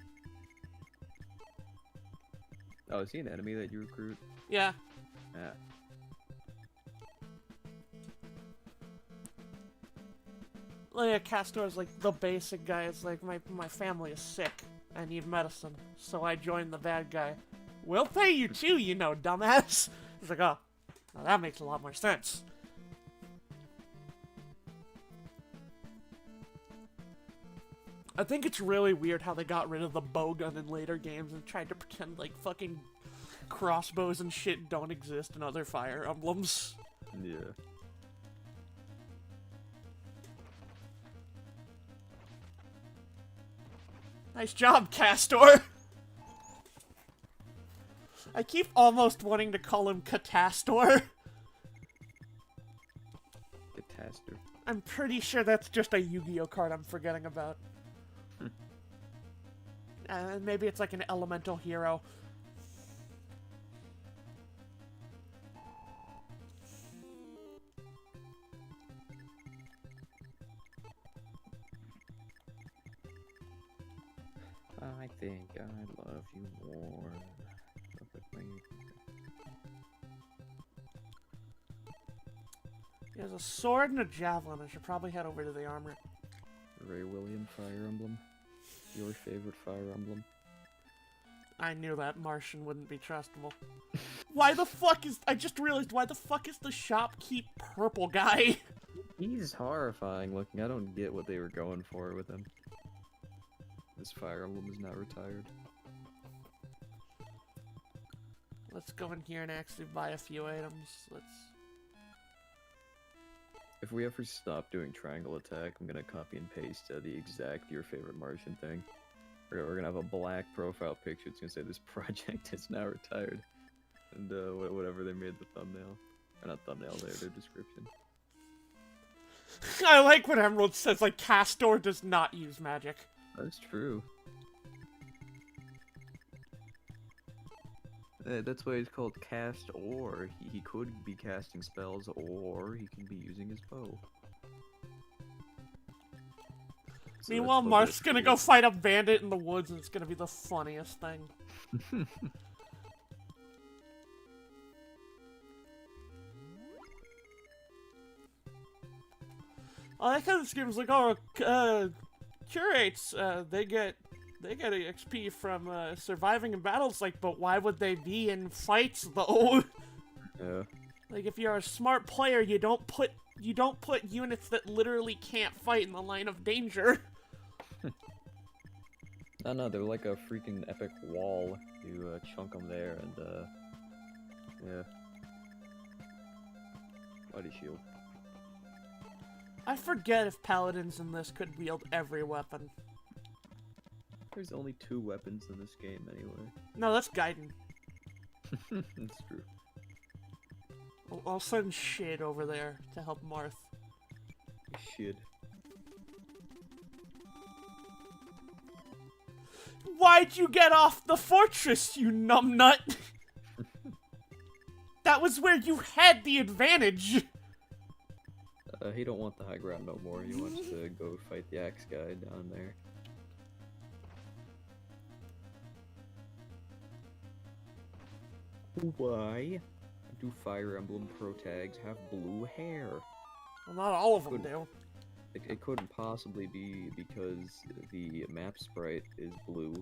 Oh, is he an enemy that you recruit? Yeah. Yeah. Like, Castor's like the basic guy. It's like, my family is sick. I need medicine. So I joined the bad guy. We'll pay you too, you know, dumbass. It's like, oh, now that makes a lot more sense. I think it's really weird how they got rid of the bow gun in later games and tried to pretend like fucking crossbows and shit don't exist in other Fire Emblems. Yeah. Nice job, Castor! I keep almost wanting to call him Catastor. Catastor. I'm pretty sure that's just a Yu-Gi-Oh card I'm forgetting about. Maybe it's like an elemental hero. I think I love you more. He has a sword and a javelin. I should probably head over to the armor. Ray William Fire Emblem. Your favorite Fire Emblem? I knew that Martian wouldn't be trustable. Why the fuck is... I just realized, why the fuck is the shopkeep purple guy? He's horrifying looking. I don't get what they were going for with him. This Fire Emblem is not retired. Let's go in here and actually buy a few items. Let's... If we ever stop doing triangle attack, I'm gonna copy and paste the exact your favorite Martian thing. We're gonna have a black profile picture. It's gonna say this project is now retired, and whatever they made the thumbnail, or not thumbnail, their description. I like when Emerald says like Castor does not use magic. That's true. That's why he's called Cast Or. He could be casting spells, or he can be using his bow. So Meanwhile, Marth's gonna go fight a bandit in the woods, and it's gonna be the funniest thing. I like how this game's like, oh, curates, they get XP from surviving in battles. Like, but why would they be in fights though? Yeah. Like, if you're a smart player, you don't put units that literally can't fight in the line of danger. No, they're like a freaking epic wall. You chunk them there, and yeah. Body shield. I forget if paladins in this could wield every weapon. There's only 2 weapons in this game anyway. No, that's Gaiden. That's true. I'll send Shid over there to help Marth. Shit. Why'd you get off the fortress, you numbnut? That was where you had the advantage. He don't want the high ground no more. He wants to go fight the axe guy down there. Why do Fire Emblem Pro tags have blue hair? Well, not all of them do. It couldn't possibly be because the map sprite is blue,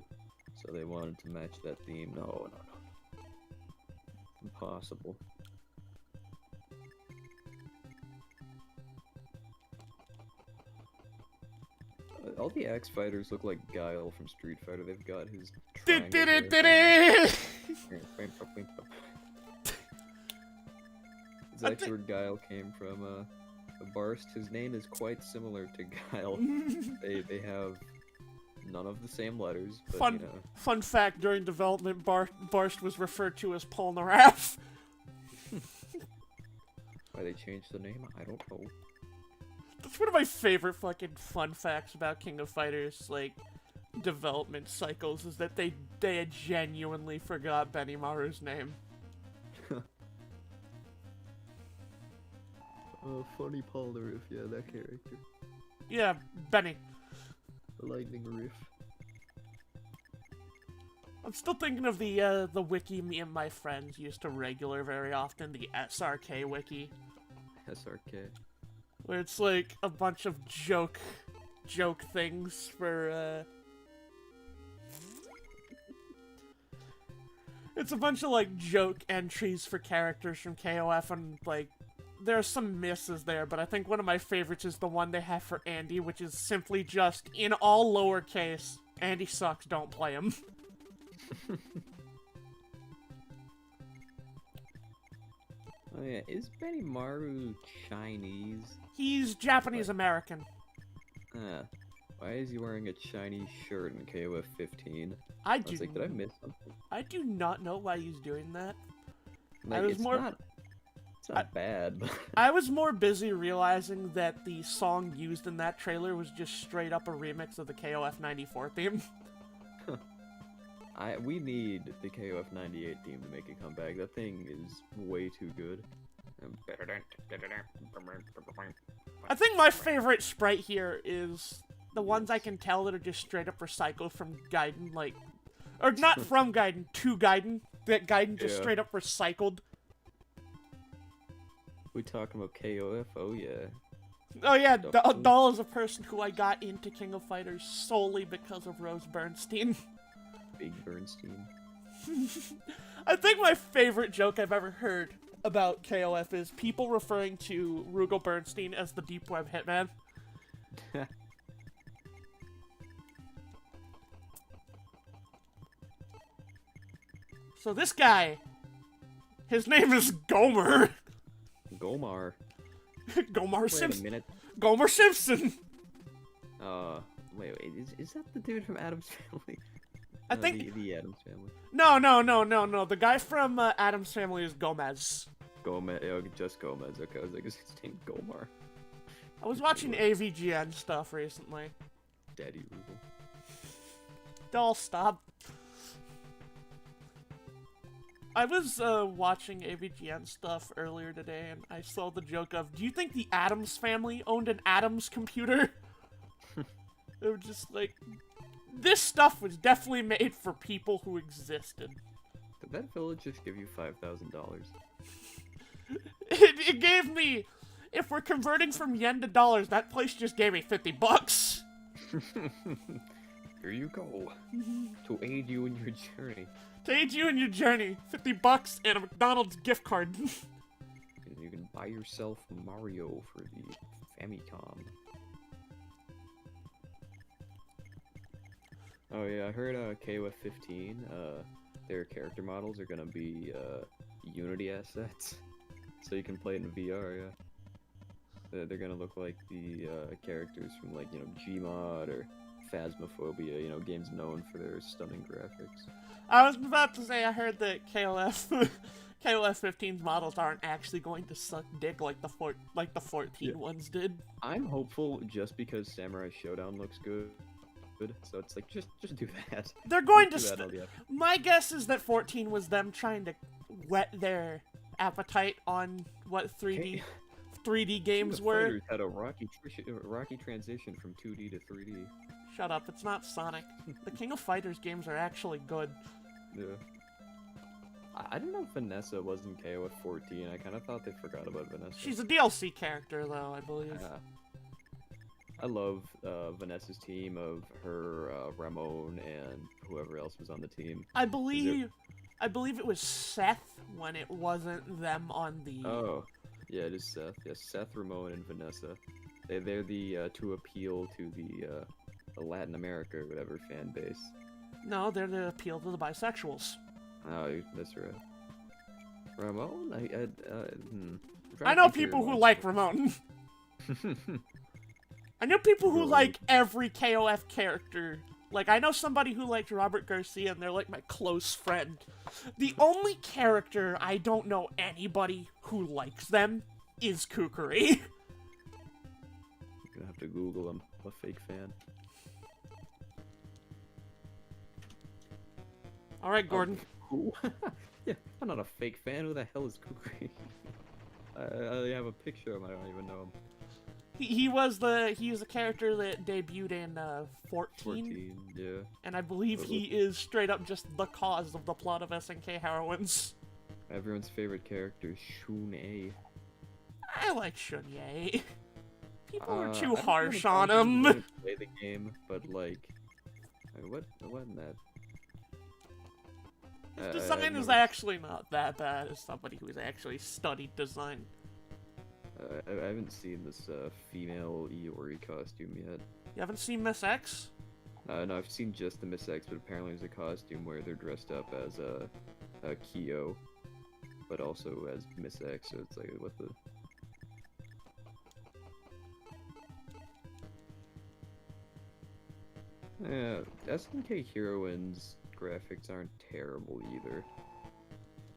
so they wanted to match that theme. No. Impossible. All the axe fighters look like Guile from Street Fighter. They've got his Is actually where Guile came from. Barst, his name is quite similar to Guile. they have none of the same letters, but you know. Fun fact, during development, Barst was referred to as Polnareff. Why they changed the name? I don't know. That's one of my favorite fucking fun facts about King of Fighters, like, development cycles, is that they genuinely forgot Benimaru's name. Funny Polnareff, yeah, that character. Yeah, Benny. The lightning riff. I'm still thinking of the wiki me and my friends used to regular very often, the SRK wiki. SRK. Where it's like a bunch of joke things for, It's a bunch of, like, joke entries for characters from KOF and, like, there are some misses there, but I think one of my favorites is the one they have for Andy, which is simply just, in all lowercase, Andy sucks, don't play him. Oh yeah, is Benny Maru Chinese? He's Japanese-American. Why is he wearing a Chinese shirt in KOF 15? I was like, did I miss something? I do not know why he's doing that. Like, it's not bad. But I was more busy realizing that the song used in that trailer was just straight up a remix of the KOF 94 theme. We need the KOF 98 theme to make a comeback. That thing is way too good. I think my favorite sprite here is the ones I can tell that are just straight up recycled from Gaiden, like... Or not from Gaiden, to Gaiden. That Gaiden just straight up recycled. We talking about KOF? Oh yeah. Oh yeah, Doll is a person who I got into King of Fighters solely because of Rose Bernstein. Big Bernstein. I think my favorite joke I've ever heard about KOF is people referring to Rugal Bernstein as the Deep Web Hitman. So this guy, his name is Gomer. Gomar. Gomar Simpson. Wait a minute. Gomer Simpson. Wait, is that the dude from Addams Family? I think the Addams Family. No. The guy from Addams Family is Gomez. Gomez, just Gomez. Okay, I was like, is his name Gomar? I was watching AVGN stuff recently. Daddy Rugal. Doll, stop. I was watching AVGN stuff earlier today, and I saw the joke of, do you think the Addams Family owned an Addams computer? They were just like, this stuff was definitely made for people who existed. Did that village just give you $5,000? It gave me, if we're converting from yen to dollars, that place just gave me $50. Here you go. To aid you in your journey. To aid you in your journey, $50 and a McDonald's gift card. And you can buy yourself Mario for the Famicom. Oh yeah, I heard KOF 15, their character models are gonna be Unity assets. So you can play it in VR, yeah. They're gonna look like the characters from, like, you know, Gmod or Phasmophobia, you know, games known for their stunning graphics. I was about to say, I heard that KOF 15's models aren't actually going to suck dick like the 14 ones did. I'm hopeful just because Samurai Showdown looks good. So it's like, just do that. They're going to... My guess is that 14 was them trying to whet their appetite on what 3D games were. Had a rocky transition from 2D to 3D. Shut up, it's not Sonic. The King of Fighters games are actually good. Yeah. I didn't know Vanessa was in KOF 14. I kind of thought they forgot about Vanessa. She's a DLC character, though, I believe. Yeah. I love Vanessa's team of her, Ramon, and whoever else was on the team. I believe it was Seth when it wasn't them on the... Oh, yeah, it is Seth. Yeah, Seth, Ramon, and Vanessa. They're the, to appeal to the Latin America or whatever fan base. No, they're the appeal to the bisexuals. Oh, that's right. Ramon? I know people who like Ramon. I know people who like every KOF character. Like, I know somebody who liked Robert Garcia, and they're like my close friend. The only character I don't know anybody who likes them is Kukuri. You're gonna have to Google him. I'm a fake fan. Alright, Gordon. Who? Yeah, I'm not a fake fan. Who the hell is Kukuri? I have a picture of him. I don't even know him. He's the character that debuted in 14, yeah. And I believe he is straight up just the cause of the plot of SNK Heroines. Everyone's favorite character, Shun-A. I like Shun-Ye. People are too I harsh don't on him. Play the game, but like, what in that? His design is actually not that bad as somebody who's actually studied design. I haven't seen this female Iori costume yet. You haven't seen Miss X? No, I've seen just the Miss X, but apparently there's a costume where they're dressed up as a Kyo, but also as Miss X. So it's like, what the? Yeah, SNK Heroines graphics aren't terrible either.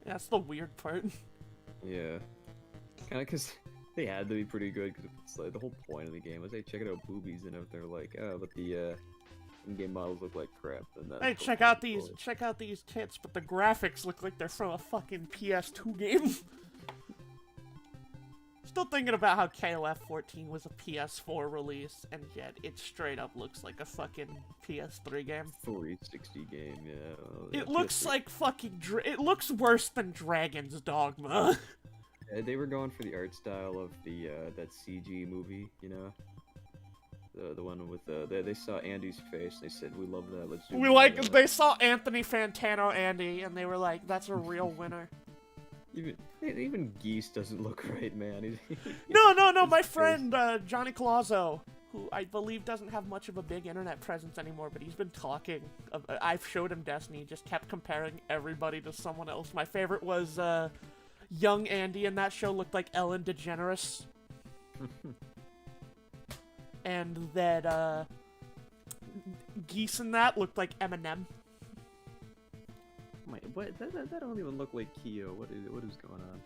Yeah, that's the weird part. Yeah, kind of because they had to be pretty good because it's like the whole point of the game was, hey, check it out, boobies, and if they're like, oh, but the in-game models look like crap, then that's Hey, check out these tits, but the graphics look like they're from a fucking PS2 game. Still thinking about how KOF 14 was a PS4 release, and yet it straight up looks like a fucking PS3 game. 360 game, yeah. Well, It yeah, looks PS3. like fucking it looks worse than Dragon's Dogma. They were going for the art style of the that CG movie, you know, the one with they saw Andy's face, they said, we love that, let's do We more like of that. they saw Anthony Fantano Andy, and they were like, that's a real winner. Even Geese doesn't look right, man. No, my his face. friend, Johnny Colazzo, who I believe doesn't have much of a big internet presence anymore, but he's been talking. I've showed him Destiny, he just kept comparing everybody to someone else. My favorite was, young Andy in that show looked like Ellen DeGeneres. And that, Geese in that looked like Eminem. What? That don't even look like Kyo. What is going on?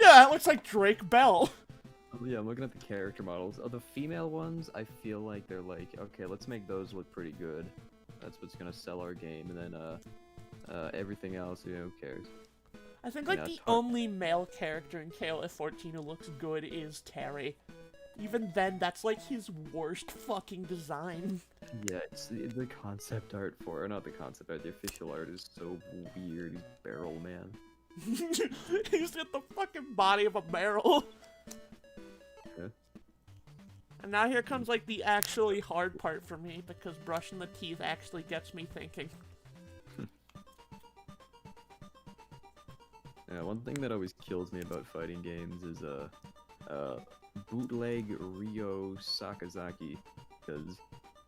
Yeah, it looks like Drake Bell. Oh, yeah, I'm looking at the character models. Oh, the female ones, I feel like they're like, okay, let's make those look pretty good. That's what's gonna sell our game, and then everything else, you know, who cares? I think like Yeah, the only male character in KOF 14 who looks good is Terry. Even then, that's like his worst fucking design. Yeah, it's the concept art for, or not the concept art, the official art is so weird. He's Barrel Man. He's got the fucking body of a barrel. Yeah. And now here comes like the actually hard part for me, because brushing the teeth actually gets me thinking. Yeah, one thing that always kills me about fighting games is bootleg Ryo Sakazaki, because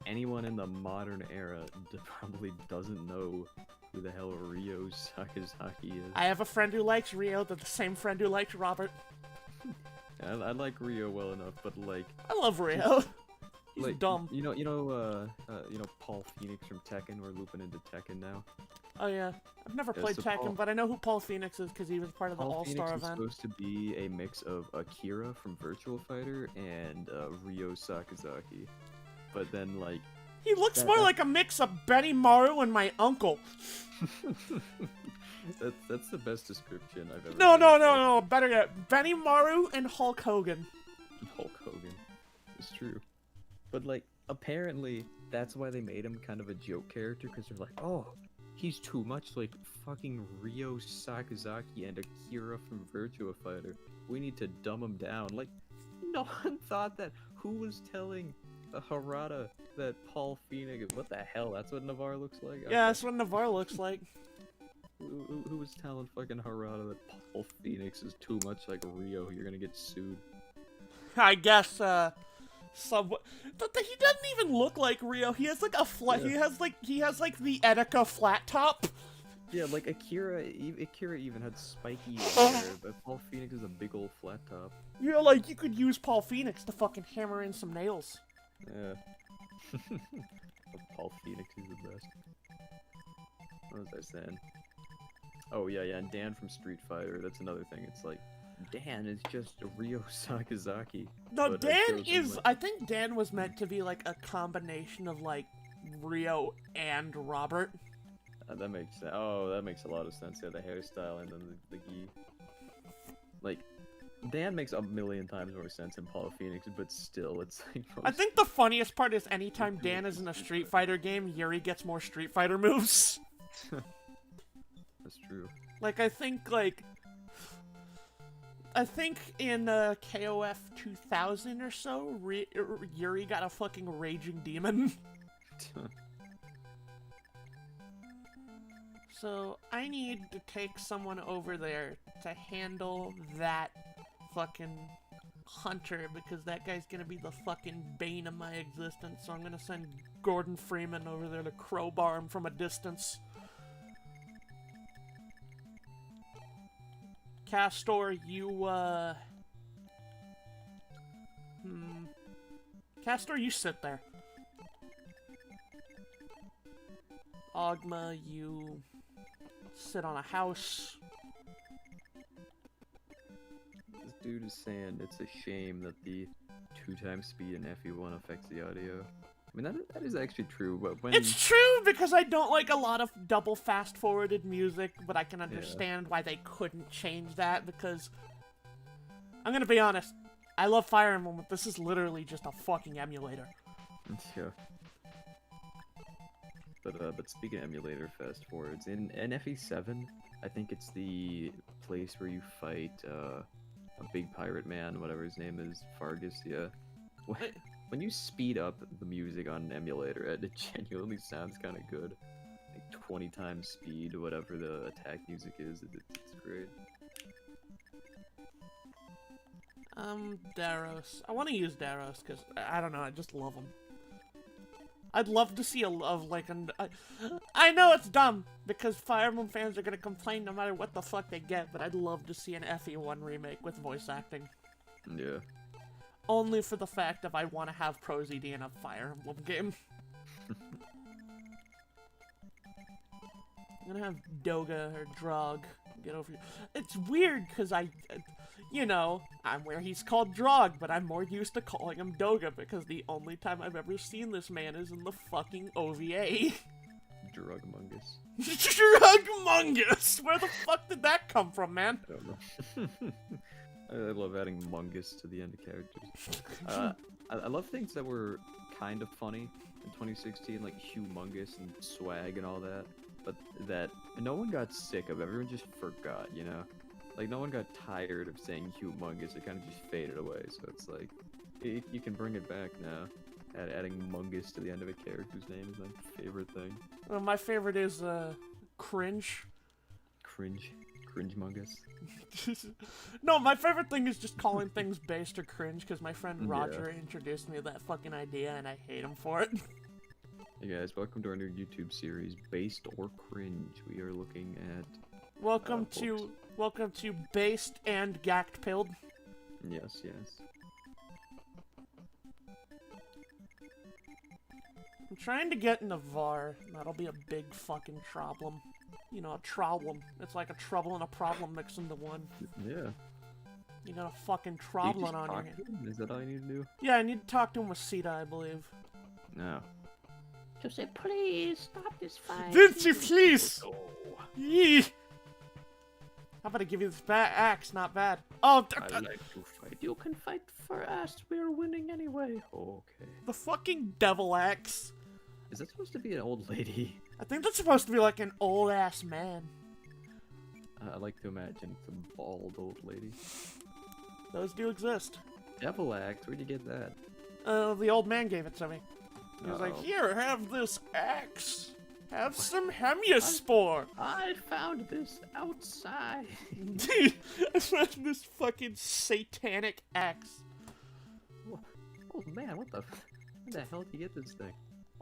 anyone in the modern era probably doesn't know who the hell Ryo Sakazaki is. I have a friend who likes Rio, they're the same friend who likes Robert. I like Ryo well enough, but like, I love Rio. He's like, dumb. You know Paul Phoenix from Tekken. We're looping into Tekken now. Oh yeah, I've never Yeah, played so Tekken, Paul- but I know who Paul Phoenix is because he was part of the Paul All-Star Phoenix is event. supposed to be a mix of Akira from Virtual Fighter and Ryo Sakazaki, but then like He looks more like a mix of Benny Maru and my uncle. that's the best description I've ever. No, better yet, Benny Maru and Hulk Hogan. Hulk Hogan. It's true, but like apparently that's why they made him kind of a joke character, because they're like, oh, he's too much like fucking Ryo Sakazaki and Akira from Virtua Fighter. We need to dumb him down. Like, no one thought that. Who was telling Harada that Paul Phoenix? What the hell? That's what Navarre looks like. Yeah, that's what Navarre looks like. Who was telling fucking Harada that Paul Phoenix is too much like Ryo? You're gonna get sued. I guess, he doesn't even look like Rio. He has like a flat. Yeah. He has like the Etika flat top. Yeah, like Akira even had spiky hair, but Paul Phoenix is a big old flat top. You know, like you could use Paul Phoenix to fucking hammer in some nails. Yeah. But Paul Phoenix is the best. What was I saying? Oh yeah, and Dan from Street Fighter, that's another thing. It's like, Dan is just a Ryo Sakazaki. No, but Dan chose him, is. like- I think Dan was meant to be like a combination of like Rio and Robert. That makes sense. Oh, that makes a lot of sense. Yeah, the hairstyle and then the gi. Like, Dan makes a million times more sense than Paul Phoenix, but still, it's like. I think the funniest part is anytime Dan is in a Street Fighter game, Yuri gets more Street Fighter moves. That's true. Like, I think in KOF 2000 or so, Yuri got a fucking Raging Demon. So, I need to take someone over there to handle that fucking Hunter because that guy's gonna be the fucking bane of my existence. So I'm gonna send Gordon Freeman over there to crowbar him from a distance. Castor, Castor, you sit there. Ogma, you sit on a house. This dude is saying it's a shame that the 2x speed in FE1 affects the audio. I mean, that is actually true, but when... It's true, because I don't like a lot of double fast-forwarded music, but I can understand why they couldn't change that, because... I'm gonna be honest, I love Fire Emblem, but this is literally just a fucking emulator. Yeah. But speaking of emulator fast-forwards, in FE7, I think it's the place where you fight, a big pirate man, whatever his name is, Fargus, yeah. When you speed up the music on an emulator, it genuinely sounds kind of good. Like 20 times speed, whatever the attack music is, it's great. Daros. I want to use Daros, because, I don't know, I just love him. I'd love to see I know it's dumb, because Fire Emblem fans are gonna complain no matter what the fuck they get, but I'd love to see an FE1 remake with voice acting. Yeah. Only for the fact of I want to have Pro ZD in a Fire Emblem game. I'm gonna have Doga or Drog get over here. It's weird, because you know, I'm where he's called Drog, but I'm more used to calling him Doga, because the only time I've ever seen this man is in the fucking OVA. Drugmungus. Drugmungus! Where the fuck did that come from, man? I don't know. I love adding mungus to the end of characters. I love things that were kind of funny in 2016, like humongous and swag and all that, but that no one got sick of. Everyone just forgot, you know? Like, no one got tired of saying humongous. It kind of just faded away, so it's like, you can bring it back now. Adding mungus to the end of a character's name is my favorite thing. Well, my favorite is, cringe. Cringe-mungus. No, my favorite thing is just calling things based or cringe, because my friend Roger introduced me to that fucking idea, and I hate him for it. Hey guys, welcome to our new YouTube series, Based or Cringe. We are looking at... Welcome to Based and Gacked Pilled. Yes, yes. I'm trying to get into VAR. That'll be a big fucking problem. You know, a problem. It's like a trouble and a problem mixed into one. Yeah. You got a fucking problem on your hand. Is that all you need to do? Yeah, I need to talk to him with Sita, I believe. No. To say, please stop this fight. Vinci, please! Yee! How about I give you this axe? Not bad. Oh, I like to fight. You can fight for us. We're winning anyway. Okay. the fucking devil axe. Is that supposed to be an old lady? I think that's supposed to be like an old ass man. I like to imagine it's a bald old lady. Those do exist. Devil axe? Where'd you get that? The old man gave it to me. He was like, Uh-oh. here, have this axe. Have some Hemiaspore. I found this outside. Dude, I found this fucking satanic axe. Oh man, what the hell did you get this thing?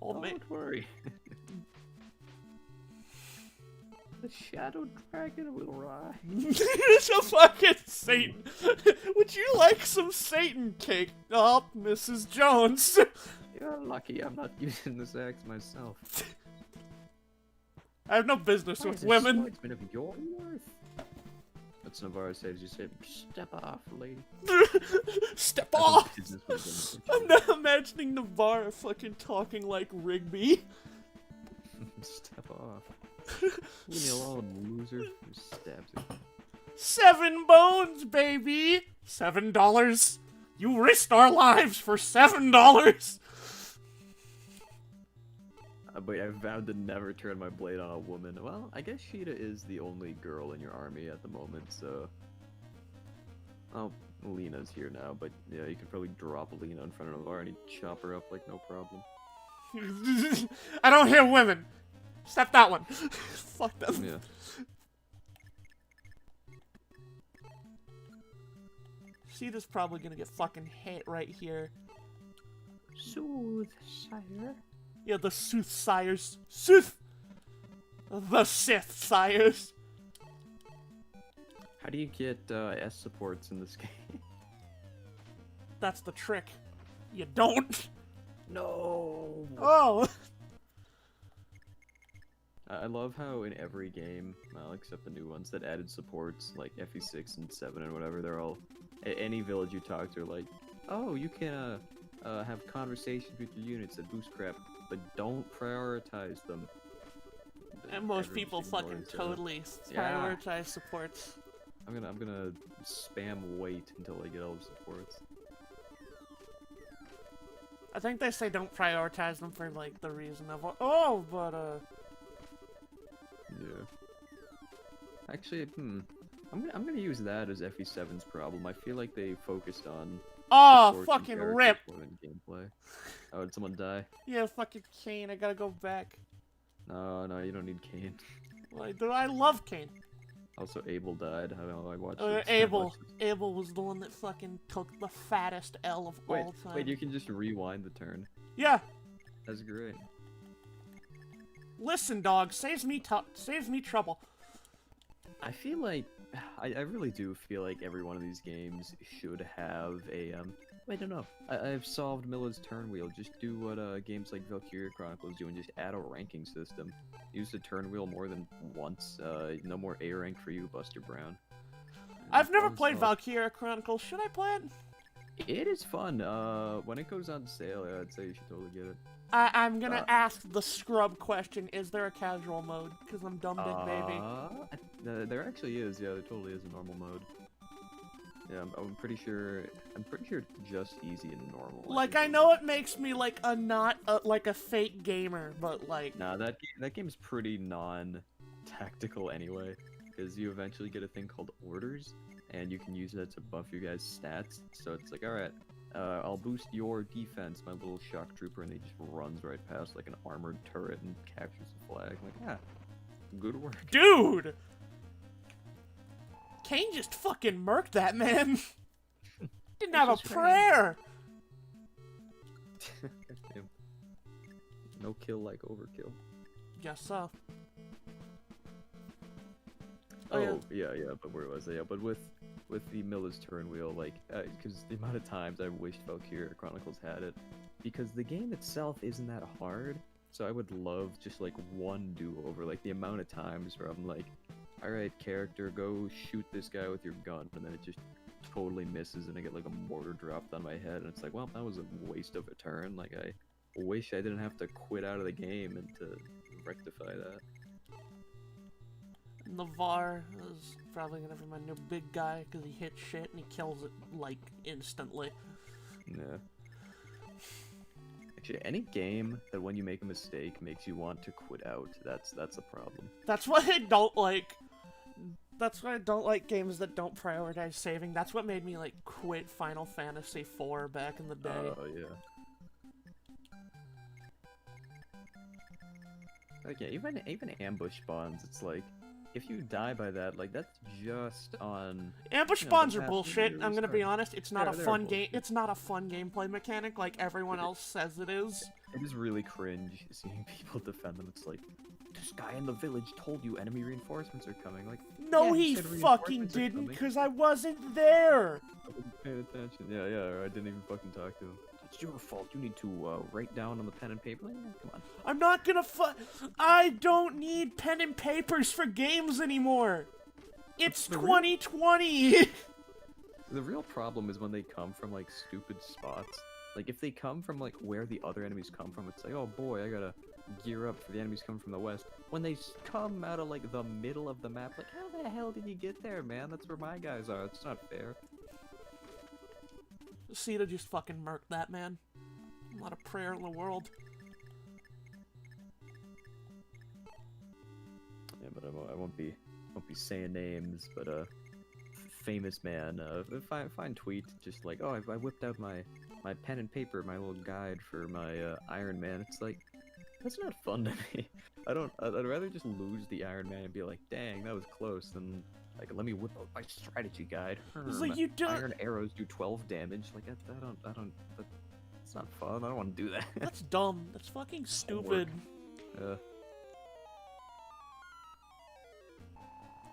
Old man. Don't worry. The shadow dragon will rise. It's a fucking Satan. Would you like some Satan cake? Oh, Mrs. Jones. You're lucky I'm not using this axe myself. I have no business with women. Swordsman of your worth. What's Navarro say? Did you say, step off, lady? Step I off! think business would have I'm been- not imagining Navarre fucking talking like Rigby. Step off. Leave me alone, loser. Just stabs her. 7 bones, baby! $7. You risked our lives for $7. But I vowed to never turn my blade on a woman. Well, I guess Sheeta is the only girl in your army at the moment, so... Oh, Lena's here now, but yeah, you could probably drop Lena in front of Navarre and he'd chop her up like no problem. I don't hear women. Step that one. Fuck them. Yeah. Sita's probably gonna get fucking hit right here. Soothsayer. Yeah, the soothsayers. The Sith sires. How do you get S supports in this game? That's the trick. You don't. No. Oh. I love how in every game, well, except the new ones that added supports like FE6 and 7 and whatever, they're all any village you talk to are like, oh, you can have conversations with your units that boost crap, but don't prioritize them. And most Everyone people just fucking ignores it. totally Yeah. prioritize supports. I'm gonna spam wait until I get all the supports. I think they say don't prioritize them for like the reason of Yeah. Actually, I'm gonna use that as FE7's problem. I feel like they focused on oh supports and fucking characters rip. more than gameplay. Oh, did someone die? Yeah, fucking Kane. I gotta go back. No, you don't need Kane. Like, I love Kane. Also, Abel died. I don't know. I watched. Abel. Abel was the one that fucking took the fattest L of all time. Wait, you can just rewind the turn. Yeah. That's great. Listen, dog. Saves me trouble. I feel like I really do feel like every one of these games should have a Wait, no. I've solved Miller's turn wheel. Just do what games like Valkyria Chronicles do and just add a ranking system. Use the turn wheel more than once. No more A rank for you, Buster Brown. I've never played Valkyria Chronicles. Should I play it? It is fun. When it goes on sale, I'd say you should totally get it. I'm gonna ask the scrub question. Is there a casual mode? Because I'm dumb big baby. There actually is. Yeah, there totally is a normal mode. Yeah, I'm pretty sure. I'm pretty sure it's just easy and normal. Like, I know it makes me like like a fake gamer, but like. Nah, that game's pretty non-tactical anyway, because you eventually get a thing called orders, and you can use that to buff your guys' stats. So it's like, all right, I'll boost your defense, my little shock trooper, and he just runs right past like an armored turret and captures the flag. I'm like, yeah, good work, dude. Kane just fucking murked that man. Didn't have a prayer. No kill like overkill. Guess so. Oh yeah, but where was I? Yeah, but with the Miller's turn wheel, like, because the amount of times I wished Valkyria Chronicles had it, because the game itself isn't that hard. So I would love just like one do-over, like the amount of times where I'm like, all right, character, go shoot this guy with your gun, and then it just totally misses, and I get like a mortar dropped on my head, and it's like, well, that was a waste of a turn. Like, I wish I didn't have to quit out of the game and to rectify that. Navarre is probably gonna be my new big guy because he hits shit and he kills it like instantly. Yeah. Actually, any game that when you make a mistake makes you want to quit out, that's a problem. That's why I don't like. That's why I don't like games that don't prioritize saving. That's what made me like quit Final Fantasy IV back in the day. Oh yeah. Like, yeah, even ambush spawns, it's like, if you die by that, like, that's just on... Ambush spawns are bullshit, I'm gonna be honest. It's not a fun game. It's not a fun gameplay mechanic like everyone else says it is. It is really cringe seeing people defend them. It's like, this guy in the village told you enemy reinforcements are coming. Like, no, yeah, he fucking didn't, because I wasn't there! I wasn't paying attention. Yeah, or I didn't even fucking talk to him. It's your fault. You need to write down on the pen and paper. Like, come on. I'm not gonna I don't need pen and papers for games anymore. It's 2020. The real problem is when they come from like stupid spots. Like if they come from like where the other enemies come from, it's like, oh boy, I gotta gear up for the enemies coming from the west. When they come out of like the middle of the map, like how the hell did you get there, man? That's where my guys are. It's not fair. Sita just fucking murked that man. Not a prayer in the world. Yeah, but I won't be saying names, but famous man, fine tweet, just like, oh, I whipped out my pen and paper, my little guide for my Iron Man. It's like, that's not fun to me. I'd rather just lose the Iron Man and be like, dang, that was close, than Like, let me whip out my strategy guide. It's like, you don't... Iron arrows do 12 damage. Like, that's not fun. I don't want to do that. That's dumb. That's fucking stupid. Way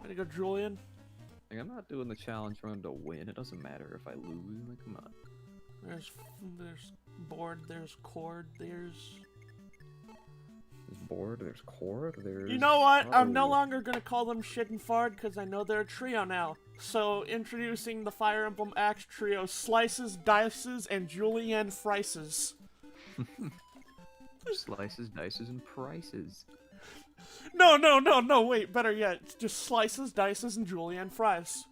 to go, Julian. Like, I'm not doing the challenge run to win. It doesn't matter if I lose. Like, come on. There's board, there's cord, there's board, there's cord, there's... You know what? I'm no longer gonna call them Shit and Fard, because I know they're a trio now. So, introducing the Fire Emblem Axe trio, Slices, Dices, and Julienne Frices. Slices, Dices, and Prices. No, wait, better yet. It's just Slices, Dices, and Julienne Fries.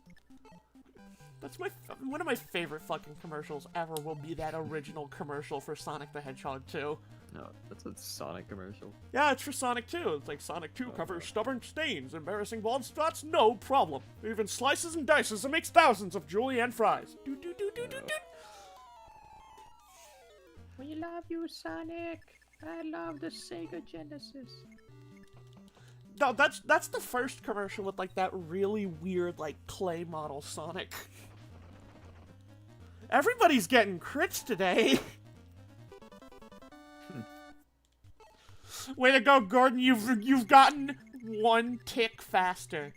That's one of my favorite fucking commercials ever will be that original commercial for Sonic the Hedgehog 2. No, that's a Sonic commercial. Yeah, it's for Sonic 2. It's like Sonic 2 covers stubborn stains, embarrassing bald spots, no problem. Even slices and dices and makes thousands of Julienne fries. Do. We love you, Sonic. I love the Sega Genesis. No, that's the first commercial with like that really weird like clay model Sonic. Everybody's getting crits today. Way to go, Gordon! You've gotten one tick faster.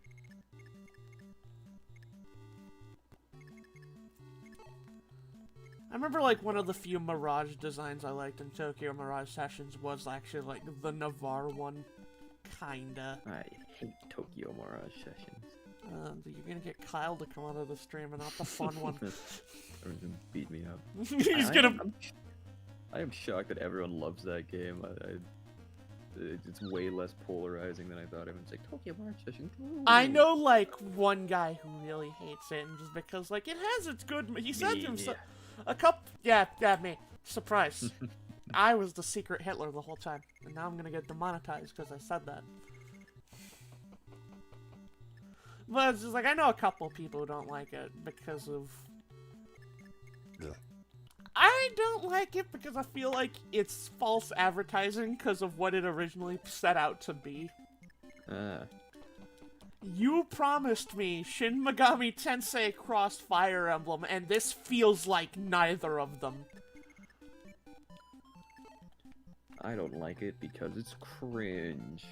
I remember like one of the few Mirage designs I liked in Tokyo Mirage Sessions was actually like the Navarre one, kinda. I hate Tokyo Mirage Sessions. You're gonna get Kyle to come out of the stream and not the fun one. Or gonna beat me up. He's gonna. I am shocked that everyone loves that game. It's way less polarizing than I thought. Everyone's like, Tokyo Mirage Sessions. Ooh. I know, like, one guy who really hates it, and just because, like, it has its good... He said to himself... A couple... Yeah, me. Surprise. I was the secret Hitler the whole time, and now I'm gonna get demonetized because I said that. But it's just like, I know a couple people who don't like it because of... Yeah. I don't like it because I feel like it's false advertising because of what it originally set out to be. You promised me Shin Megami Tensei crossed Fire Emblem, and this feels like neither of them. I don't like it because it's cringe!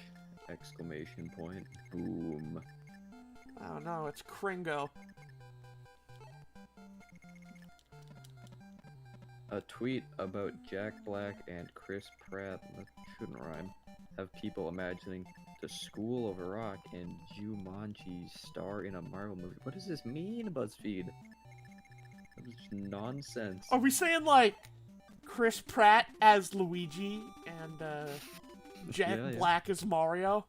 Exclamation point. Boom. I don't know, it's Kringo. A tweet about Jack Black and Chris Pratt, that shouldn't rhyme, have people imagining the School of Rock and Jumanji star in a Marvel movie. What does this mean, BuzzFeed? That was just nonsense. Are we saying, like, Chris Pratt as Luigi and, Jack Black as Mario?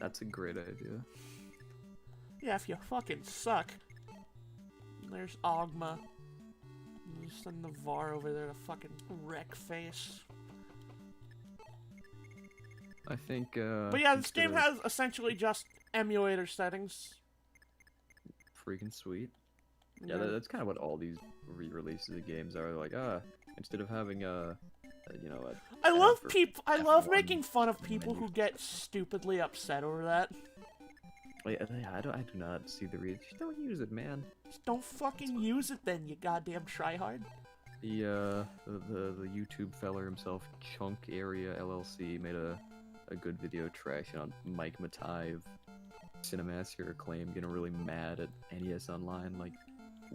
That's a great idea. Yeah, if you fucking suck. There's Ogma. Send Navarre over there to fucking wreck face. I think, But yeah, this game has essentially just emulator settings. Freaking sweet. Yeah, that's kind of what all these re-releases of games are. Like, instead of having I love making fun of people who get stupidly upset over that. Yeah, I do not see the reason. Just don't use it, man. Just don't fucking use it then, you goddamn tryhard. The YouTube feller himself, Chunk Area LLC, made a good video trashing on Mike Matai of Cinemaster Acclaim, getting really mad at NES Online. Like,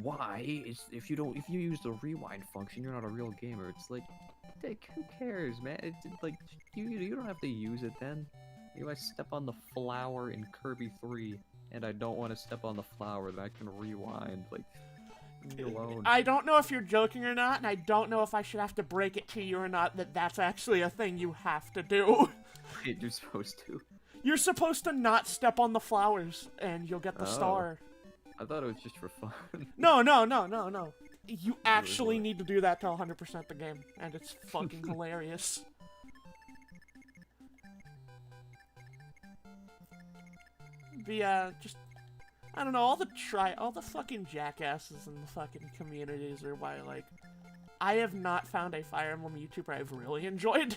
why? If you use the rewind function, you're not a real gamer. It's like, dick, who cares, man? It's like you don't have to use it then. If I step on the flower in Kirby 3, and I don't want to step on the flower, then I can rewind. Like, leave me alone. I don't know if you're joking or not, and I don't know if I should have to break it to you or not that that's actually a thing you have to do. Wait, you're supposed to? You're supposed to not step on the flowers, and you'll get the star. I thought it was just for fun. No. You actually need to do that to 100% the game, and it's fucking hilarious. But yeah, just, I don't know, all the fucking jackasses in the fucking communities are why, like, I have not found a Fire Emblem YouTuber I've really enjoyed.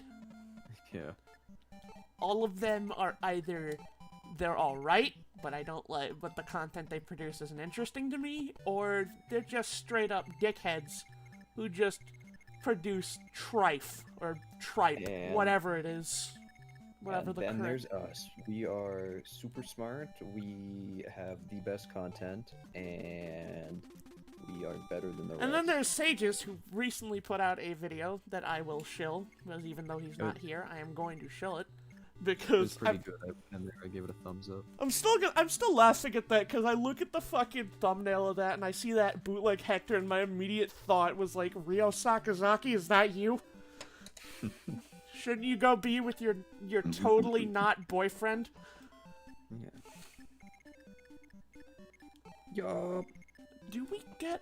Yeah. All of them are either, they're alright, but I don't like, but the content they produce isn't interesting to me, or they're just straight up dickheads who just produce trife or tripe, And- whatever it is. Whatever And the then correct... there's us. We are super smart. We have the best content, and we are better than the rest. And then there's Sages, who recently put out a video that I will shill, because even though he's not here, I am going to shill it, It because was pretty good. I gave it a thumbs up. I'm still laughing at that, because I look at the fucking thumbnail of that, and I see that bootleg Hector, and my immediate thought was like, Ryo Sakazaki, is that you? Shouldn't you go be with your totally not boyfriend? Yeah. Yup. Do we get...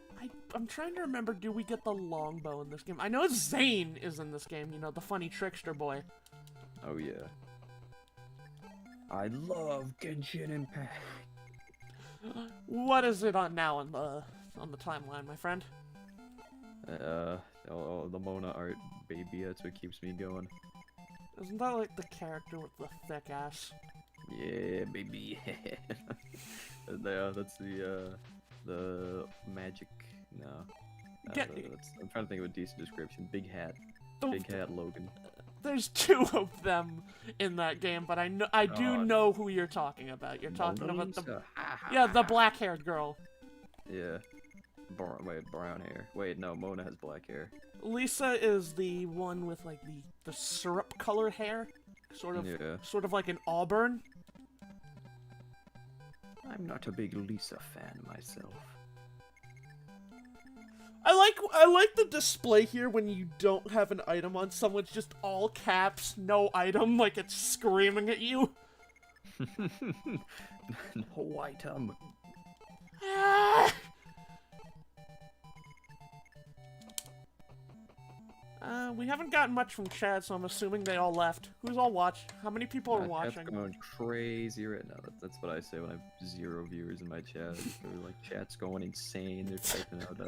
I'm trying to remember, do we get the longbow in this game? I know Zane is in this game, you know, the funny trickster boy. Oh yeah. I love Genshin Impact. What is it on now on the timeline, my friend? Oh, the Mona art, baby. That's what keeps me going. Isn't that like the character with the thick ass? Yeah, baby. Yeah, that's the magic. No. I'm trying to think of a decent description. Big hat. Big hat Logan. There's two of them in that game, but I do know who you're talking about. You're talking about the black-haired girl. Yeah. Brown hair. Wait, no, Mona has black hair. Lisa is the one with like the syrup color hair, sort of like an auburn. I'm not a big Lisa fan myself. I like the display here when you don't have an item on someone's just all caps, no item, like it's screaming at you. No item. Ah! We haven't gotten much from chat, so I'm assuming they all left. Who's all watched? How many people are watching? Chat's going crazy right now. That's what I say when I have 0 viewers in my chat. They're like, chat's going insane. They're typing out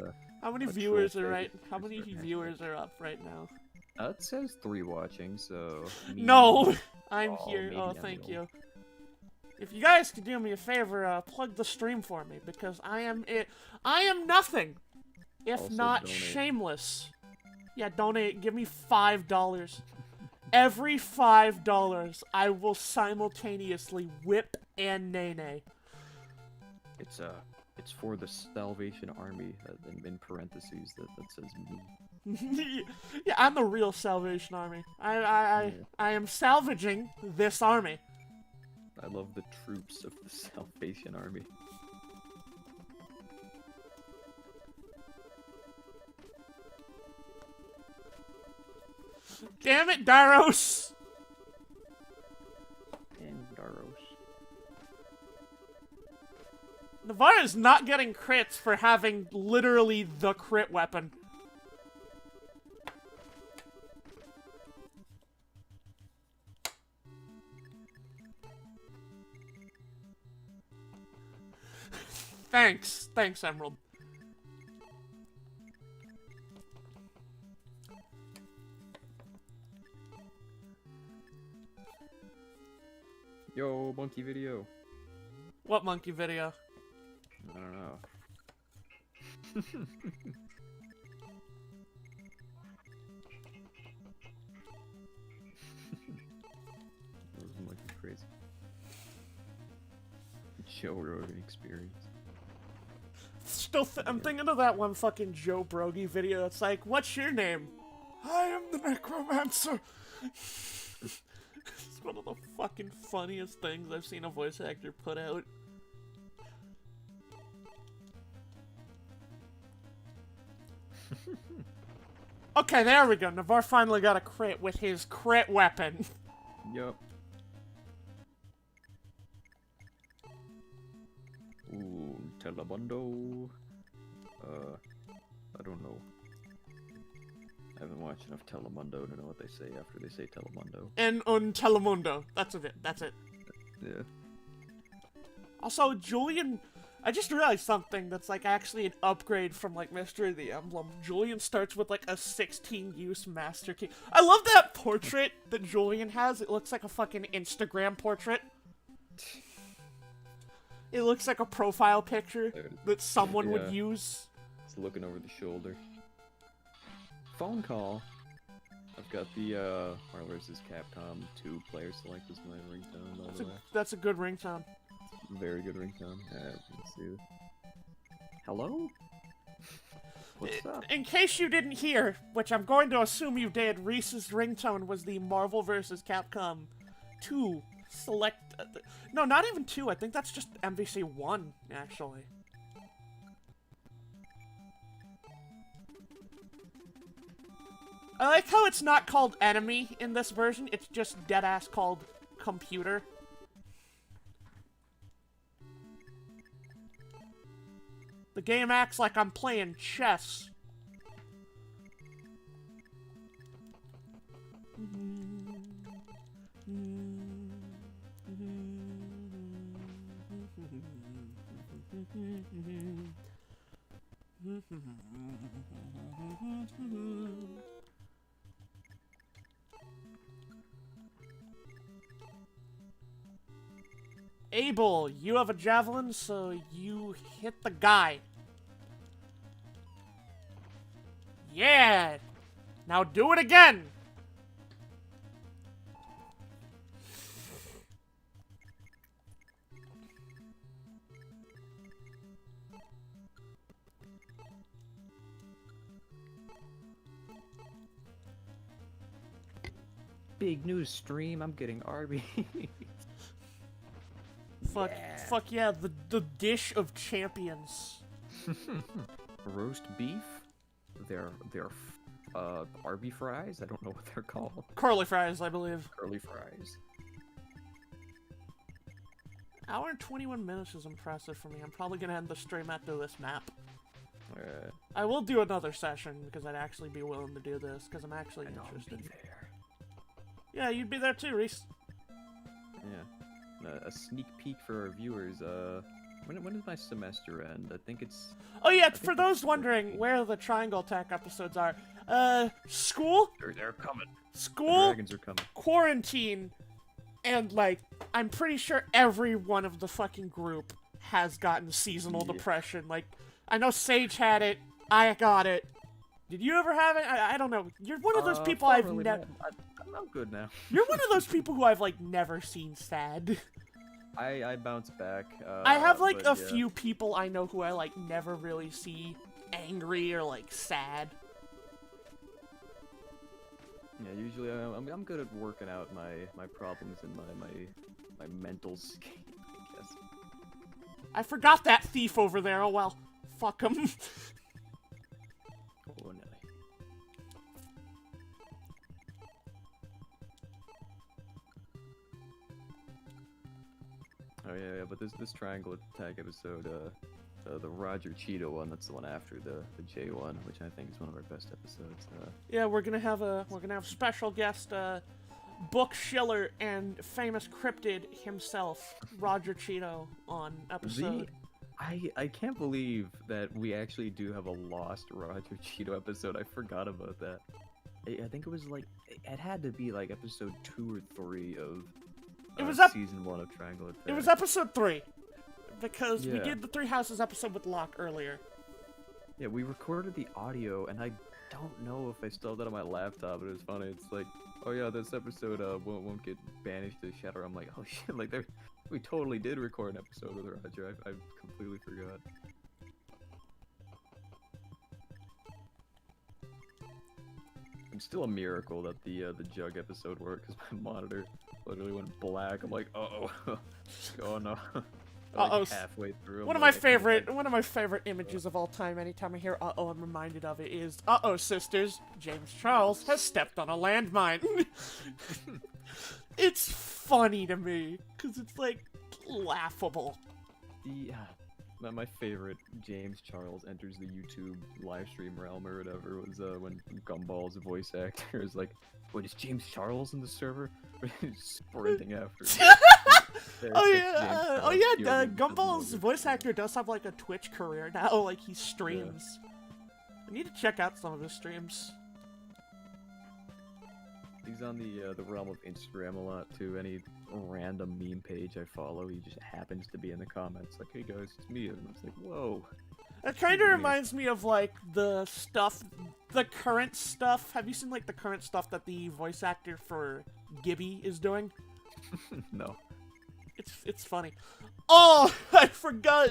How many a viewers troll are page. How many viewers are up right now? It says 3 watching, so... No! I'm Oh, here. maybe Oh, I'm thank the you. If you guys could do me a favor, plug the stream for me, because I am nothing if Also not donate. shameless. Yeah, donate. Give me $5. Every $5, I will simultaneously whip and nay-nay. It's for the Salvation Army, in parentheses, that says me. Yeah, I'm the real Salvation Army. I am salvaging this army. I love the troops of the Salvation Army. Damn it, Daros! And Daros. Navarra's not getting crits for having literally the crit weapon. Thanks, Emerald. Yo, monkey video. What monkey video? I don't know. That was monkey crazy. Joe Rogan experience. I'm thinking of that one fucking Joe Brogy video. It's like, what's your name? I am the Necromancer. It's one of the fucking funniest things I've seen a voice actor put out. Okay, there we go. Navarre finally got a crit with his crit weapon. Yup. Ooh, Telemundo. I don't know. I haven't watched enough Telemundo to know what they say after they say Telemundo. And un Telemundo. That's it. That's it. Yeah. Also, Julian... I just realized something that's, like, actually an upgrade from, like, Mystery of the Emblem. Julian starts with, like, a 16-use Master Key. I love that portrait that Julian has. It looks like a fucking Instagram portrait. It looks like a profile picture There it is. that someone would Yeah. use. It's looking over the shoulder. Phone call. I've got the Marvel vs. Capcom 2 player select as my ringtone, by the way. That's a good ringtone. Very good ringtone. Let's see. Hello? What's up? In case you didn't hear, which I'm going to assume you did, Reese's ringtone was the Marvel vs. Capcom 2 select. No, not even 2. I think that's just MVC 1, actually. I like how it's not called enemy in this version, it's just deadass called computer. The game acts like I'm playing chess. Abel, you have a javelin, so you hit the guy. Yeah! Now do it again! Big news stream, I'm getting Arby's. Fuck yeah, the dish of champions. Roast beef? They're Arby fries? I don't know what they're called. Curly fries, I believe. Curly fries. Hour and 21 minutes is impressive for me. I'm probably gonna end the stream after this map. I will do another session, because I'd actually be willing to do this, because I'm actually interested. I'll be there. Yeah, you'd be there too, Reese. Yeah. A sneak peek for our viewers, when does my semester end? I think it's... Oh yeah, for those wondering where the Triangle Attack episodes are, school? They're coming. School? The dragons are coming. Quarantine, and like, I'm pretty sure every one of the fucking group has gotten seasonal depression. Like, I know Sage had it, I got it. Did you ever have it? I don't know. You're one of those people I've never... I'm good now. You're one of those people who I've, like, never seen sad. I bounce back. I have, like, a few people I know who I, like, never really see angry or, like, sad. Yeah, usually I'm good at working out my problems and my mental state, I guess. I forgot that thief over there. Oh, well. Fuck him. Oh, no. Oh yeah, but this Triangle Attack episode, the Roger Cheeto one, that's the one after the J one, which I think is one of our best episodes. Yeah, we're gonna have special guest, Book Schiller and famous cryptid himself, Roger Cheeto, on episode. I can't believe that we actually do have a lost Roger Cheeto episode. I forgot about that. I think it was like, it had to be like episode 2 or 3 of season 1 of Triangle Attack. It was episode 3, because we Yeah. did the Three Houses episode with Locke earlier. Yeah, we recorded the audio, and I don't know if I still have that on my laptop, but it was funny. It's like, oh yeah, this episode won't get banished to Shadow. I'm like, oh shit, like we totally did record an episode with Roger. I completely forgot. It's still a miracle that the Jug episode worked, because my monitor literally went black. I'm like, uh-oh. Oh no. Uh-oh. Like halfway through. One of my favorite images of all time, anytime I hear uh-oh, I'm reminded of it, is, uh-oh, sisters, James Charles has stepped on a landmine. It's funny to me, because it's, like, laughable. My favorite James Charles enters the YouTube livestream realm or whatever was when Gumball's voice actor is like, wait, is James Charles in the server? Sprinting after him. Oh yeah, Gumball's voice actor does have like a Twitch career now, like he streams. Yeah. I need to check out some of his streams. He's on the realm of Instagram a lot too. Any random meme page I follow, he just happens to be in the comments like, "Hey guys, it's me," and it's like, "Whoa." It kind of reminds me of like the current stuff. Have you seen like the current stuff that the voice actor for Gibby is doing? No. It's funny. Oh, I forgot.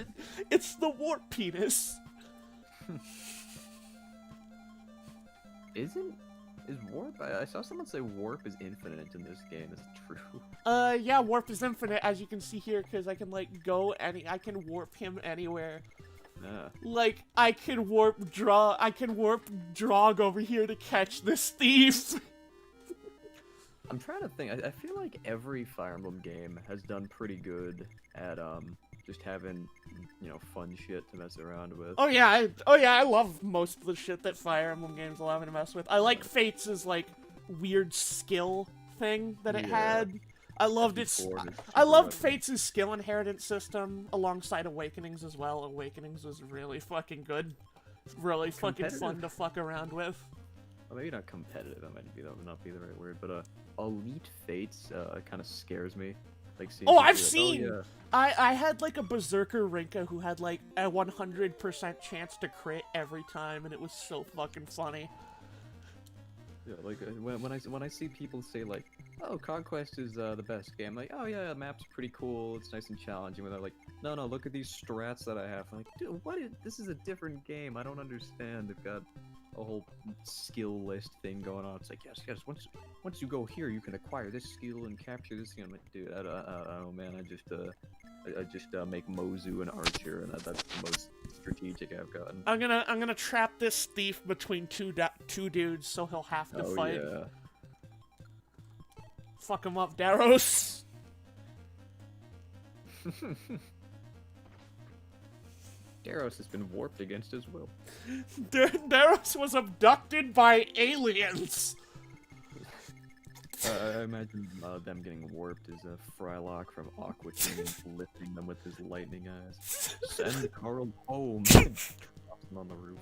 It's the warp penis. Is warp? I saw someone say warp is infinite in this game. Is it true? Yeah, warp is infinite, as you can see here, because I can like I can warp him anywhere. Yeah. Like I can warp Drog over here to catch this thief. I'm trying to think. I feel like every Fire Emblem game has done pretty good at just having, you know, fun shit to mess around with. Oh yeah, I love most of the shit that Fire Emblem games allow me to mess with. I like Fates' like weird skill thing that it had. I loved I loved Fates' skill inheritance system alongside Awakenings as well. Awakenings was really fucking good. Really fucking fun to fuck around with. Well, maybe not competitive. That would not be the right word. But Elite Fates kind of scares me. Like seeing. Oh, I've seen. Oh, yeah. I had like a Berserker Rinka who had like a 100% chance to crit every time, and it was so fucking funny. Yeah, like when I see people say like, "Oh, Conquest is the best game," like, "Oh yeah, the map's pretty cool. It's nice and challenging." When they're like, "No, look at these strats that I have." I'm like, dude, this is a different game. I don't understand. They've got a whole skill list thing going on. It's like, yes. Once you go here, you can acquire this skill and capture this thing. I'm like, dude, I don't know, man. I just make Mozu an archer, and that's the most strategic I've gotten. I'm gonna trap this thief between two dudes, so he'll have to fight. Yeah. Fuck him up, Daros. Daros has been warped against his will. Daros was abducted by aliens. I imagine them getting warped is a Frylock from Aqua Teen lifting them with his lightning eyes. Send Carl home. Drops him on the roof.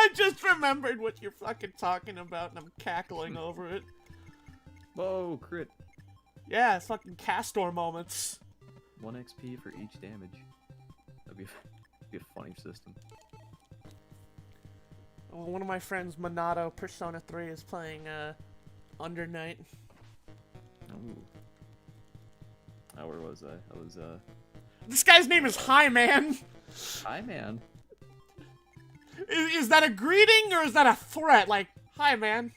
I just remembered what you're fucking talking about, and I'm cackling over it. Whoa, crit. Yeah, it's fucking Castor moments. 1 XP for each damage. That'd be a funny system. Well, one of my friends, Monado Persona 3, is playing Under Night. Ooh. Oh, where was I? I was This guy's name is Hi Man. Hi Man. Is that a greeting or is that a threat? Like, hi man.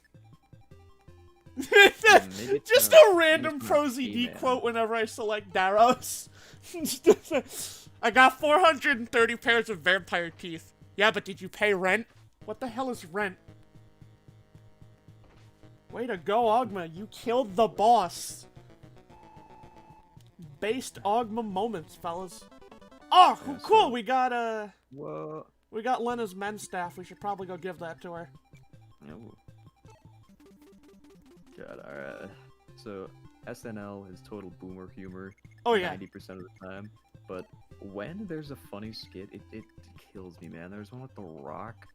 Just a random ProZD quote whenever I select Daros. I got 430 pairs of vampire teeth. Yeah, but did you pay rent? What the hell is rent? Way to go, Ogma. You killed the boss. Based Ogma moments, fellas. Oh, Yeah, cool. so- We got, Whoa. we got Lena's men's staff. We should probably go give that to her. Oh. God, alright. So, SNL is total boomer humor. Oh, yeah. 90% of the time. But when there's a funny skit, it kills me, man. There's one with The Rock,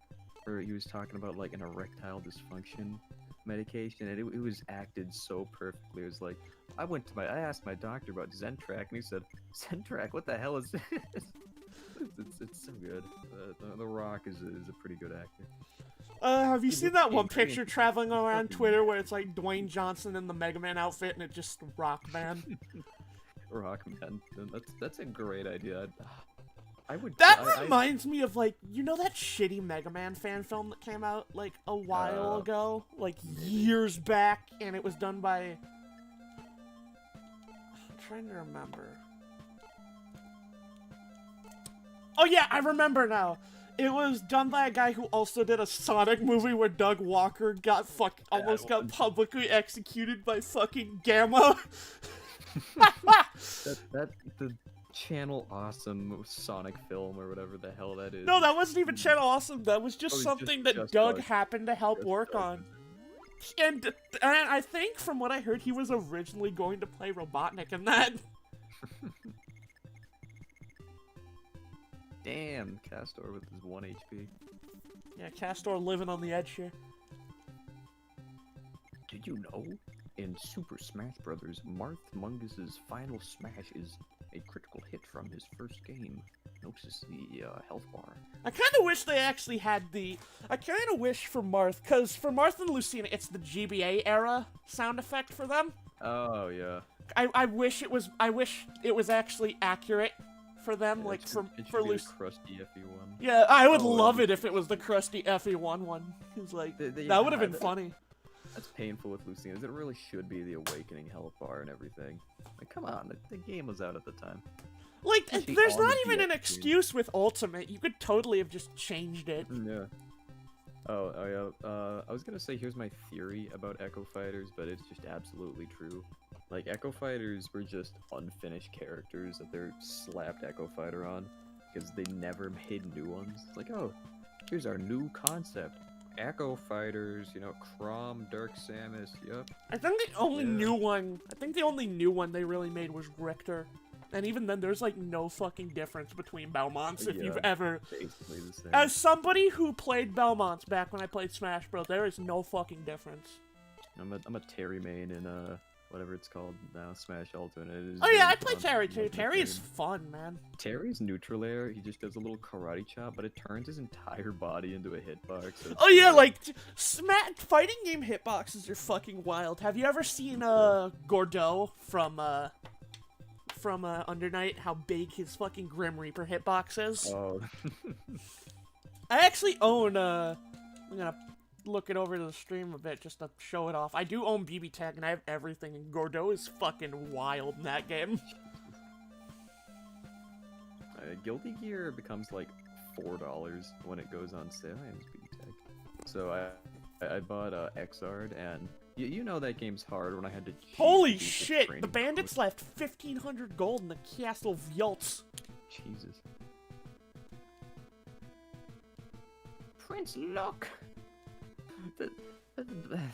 where he was talking about, like, an erectile dysfunction medication, and it was acted so perfectly. It was like, I asked my doctor about Zentrack, and he said, Zentrack, what the hell is this? It's so good. The Rock is a pretty good actor. Have you seen that one Very picture traveling around Twitter where it's like Dwayne Johnson in the Mega Man outfit and it's just Rockman? Rockman. That's a great idea. I would. That reminds me of, like, you know that shitty Mega Man fan film that came out like a while ago, like years back, and it was done by. I'm trying to remember. Oh yeah, I remember now. It was done by a guy who also did a Sonic movie where Doug Walker got almost got publicly executed by fucking Gamma. that the Channel Awesome Sonic film or whatever the hell that is. No, that wasn't even Channel Awesome. That was just Oh, something just that Doug Doug. happened to help Just work Doug. on. And I think from what I heard, he was originally going to play Robotnik in that. Damn, Castor with his 1 HP. Yeah, Castor living on the edge here. Did you know? In Super Smash Bros., Marth Mungus's final smash is a critical hit from his first game. Notice the health bar. I kind of wish they actually had the... I kind of wish for Marth, because for Marth and Lucina, it's the GBA era sound effect for them. Oh, yeah. I wish it was actually accurate for them, Yeah, like it for should be Lucina. the crusty FE1. Yeah, I would Oh, love it if it was the crusty FE1 one. It's like, that would have been funny. That's painful with Lucina's. It really should be the Awakening health bar and everything. Like, come on, the game was out at the time. Like, Especially there's on not the even an PSP. excuse with Ultimate. You could totally have just changed it. Yeah. Oh yeah. I was gonna say here's my theory about Echo Fighters, but it's just absolutely true. Like, Echo Fighters were just unfinished characters that they're slapped Echo Fighter on, because they never made new ones. It's like, oh, here's our new concept. Echo Fighters, you know, Crom, Dark Samus, yep. I think the only new one they really made was Richter. And even then, there's like no fucking difference between Belmonts if you've ever... Basically the same. As somebody who played Belmonts back when I played Smash Bros, there is no fucking difference. I'm a Terry main in, whatever it's called now, Smash Ultimate. It is Oh yeah, very I played fun. Terry Love too. the Terry is game. fun, man. Terry's neutral air, he just does a little karate chop, but it turns his entire body into a hitbox. So Oh yeah, like, fighting game hitboxes are fucking wild. Have you ever seen, Gordeau from Under Night, how big his fucking Grim Reaper hitbox is? Oh. I actually own, I'm gonna look it over to the stream a bit just to show it off. I do own BB Tag, and I have everything, and Gordeau is fucking wild in that game. Guilty Gear becomes like $4 when it goes on sale. I use BB Tech. So I bought Xrd, and you know that game's hard when I had to cheat Holy to beat shit! training The bandits left 1,500 gold in the Castle of Yelts. Jesus. Prince, look.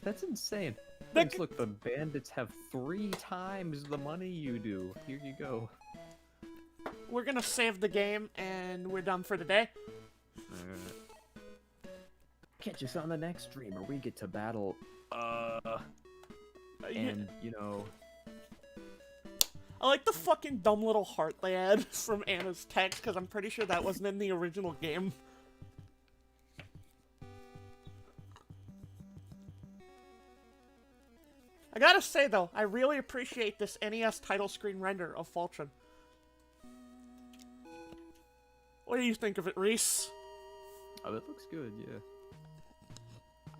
That's insane. That Prince, look, the bandits have 3 times the money you do. Here you go. We're gonna save the game, and we're done for today. Catch us on the next stream where we get to battle, and, you know... I like the fucking dumb little heart they had from Anna's text, because I'm pretty sure that wasn't in the original game. I gotta say, though, I really appreciate this NES title screen render of Fulton. What do you think of it, Reese? Oh, that looks good, yeah.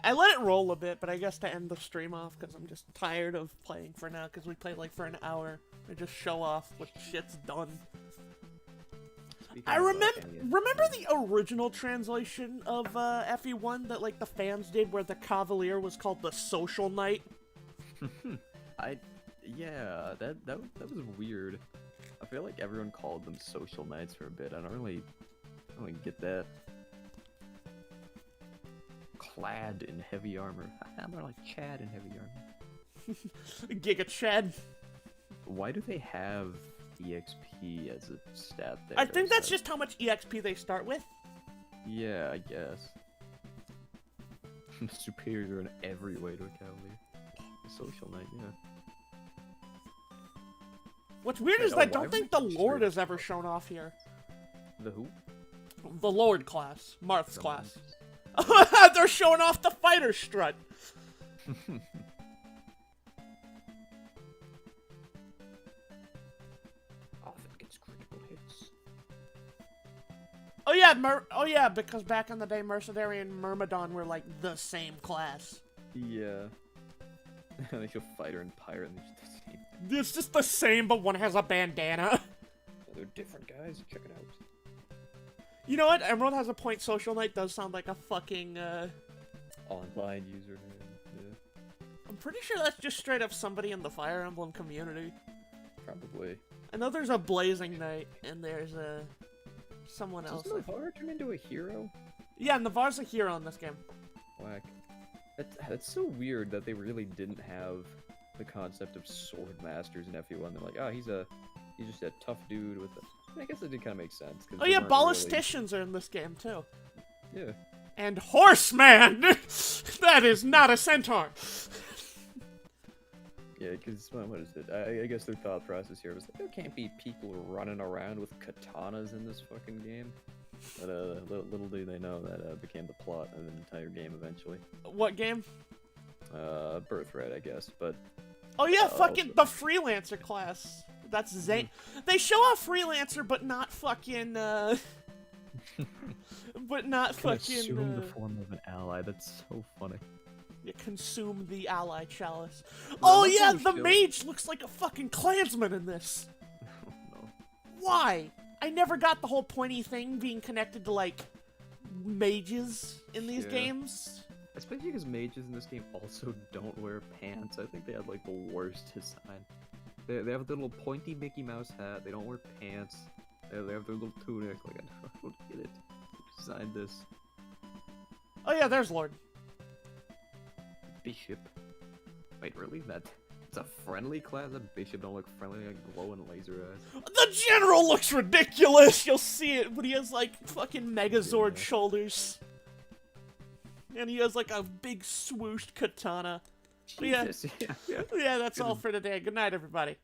I let it roll a bit, but I guess to end the stream off, because I'm just tired of playing for now, because we played like for an hour. I just show off what shit's done. Speaking I of, remember the original translation of FE1 that like the fans did, where the Cavalier was called the Social Knight. Yeah, that was weird. I feel like everyone called them social knights for a bit. I don't really get that. Clad in heavy armor. I'm more like Chad in heavy armor. Giga Chad. Why do they have EXP as a stat there? I think that's just how much EXP they start with. Yeah, I guess. Superior in every way to a cavalier. A social knight, yeah. What's weird is I don't think the Lord has ever shown off here. The who? The Lord class. Marth's The class. They're showing off the fighter strut. Often gets critical hits. Oh yeah, because back in the day, Mercenary and Myrmidon were like the same class. Yeah. They show fighter and pirate and they're just the same. It's just the same, but one has a bandana. They're different guys. Check it out. You know what? Emerald has a point. Social Knight does sound like a fucking, Online username. Yeah. I'm pretty sure that's just straight up somebody in the Fire Emblem community. Probably. I know there's a Blazing Knight, and there's someone else. Does Navarre turn into a hero? Yeah, Navarre's a hero in this game. Whack. That's so weird that they really didn't have the concept of sword masters in FE1. They're like, oh, he's just a tough dude with I guess it did kind of make sense. Oh yeah, ballisticians are in this game too. Yeah. And horseman! That is not a centaur! Yeah, because, what is it? I guess their thought process here was like, there can't be people running around with katanas in this fucking game. But little do they know that became the plot of the entire game eventually. What game? Birthright, I guess, but... Oh yeah, fucking the Freelancer class. That's Zane. They show off Freelancer, but not fucking, but not fucking, assume the form of an ally, that's so funny. You consume the ally chalice. Well, Oh yeah, the show... mage looks like a fucking clansman in this. No. Why? I never got the whole pointy thing being connected to, like, mages in these games. Especially because mages in this game also don't wear pants. I think they have, like, the worst design. They have the little pointy Mickey Mouse hat, they don't wear pants, they have their little tunic, like, I don't get it. Who designed this? Oh yeah, there's Lord. Bishop. Wait, really? It's a friendly class? A bishop don't look friendly, like glowing laser eyes. The general looks ridiculous! You'll see it, but he has, like, fucking Megazord shoulders. And he has, like, a big swooshed katana. Jesus, Yeah, that's all for today. Good night, everybody.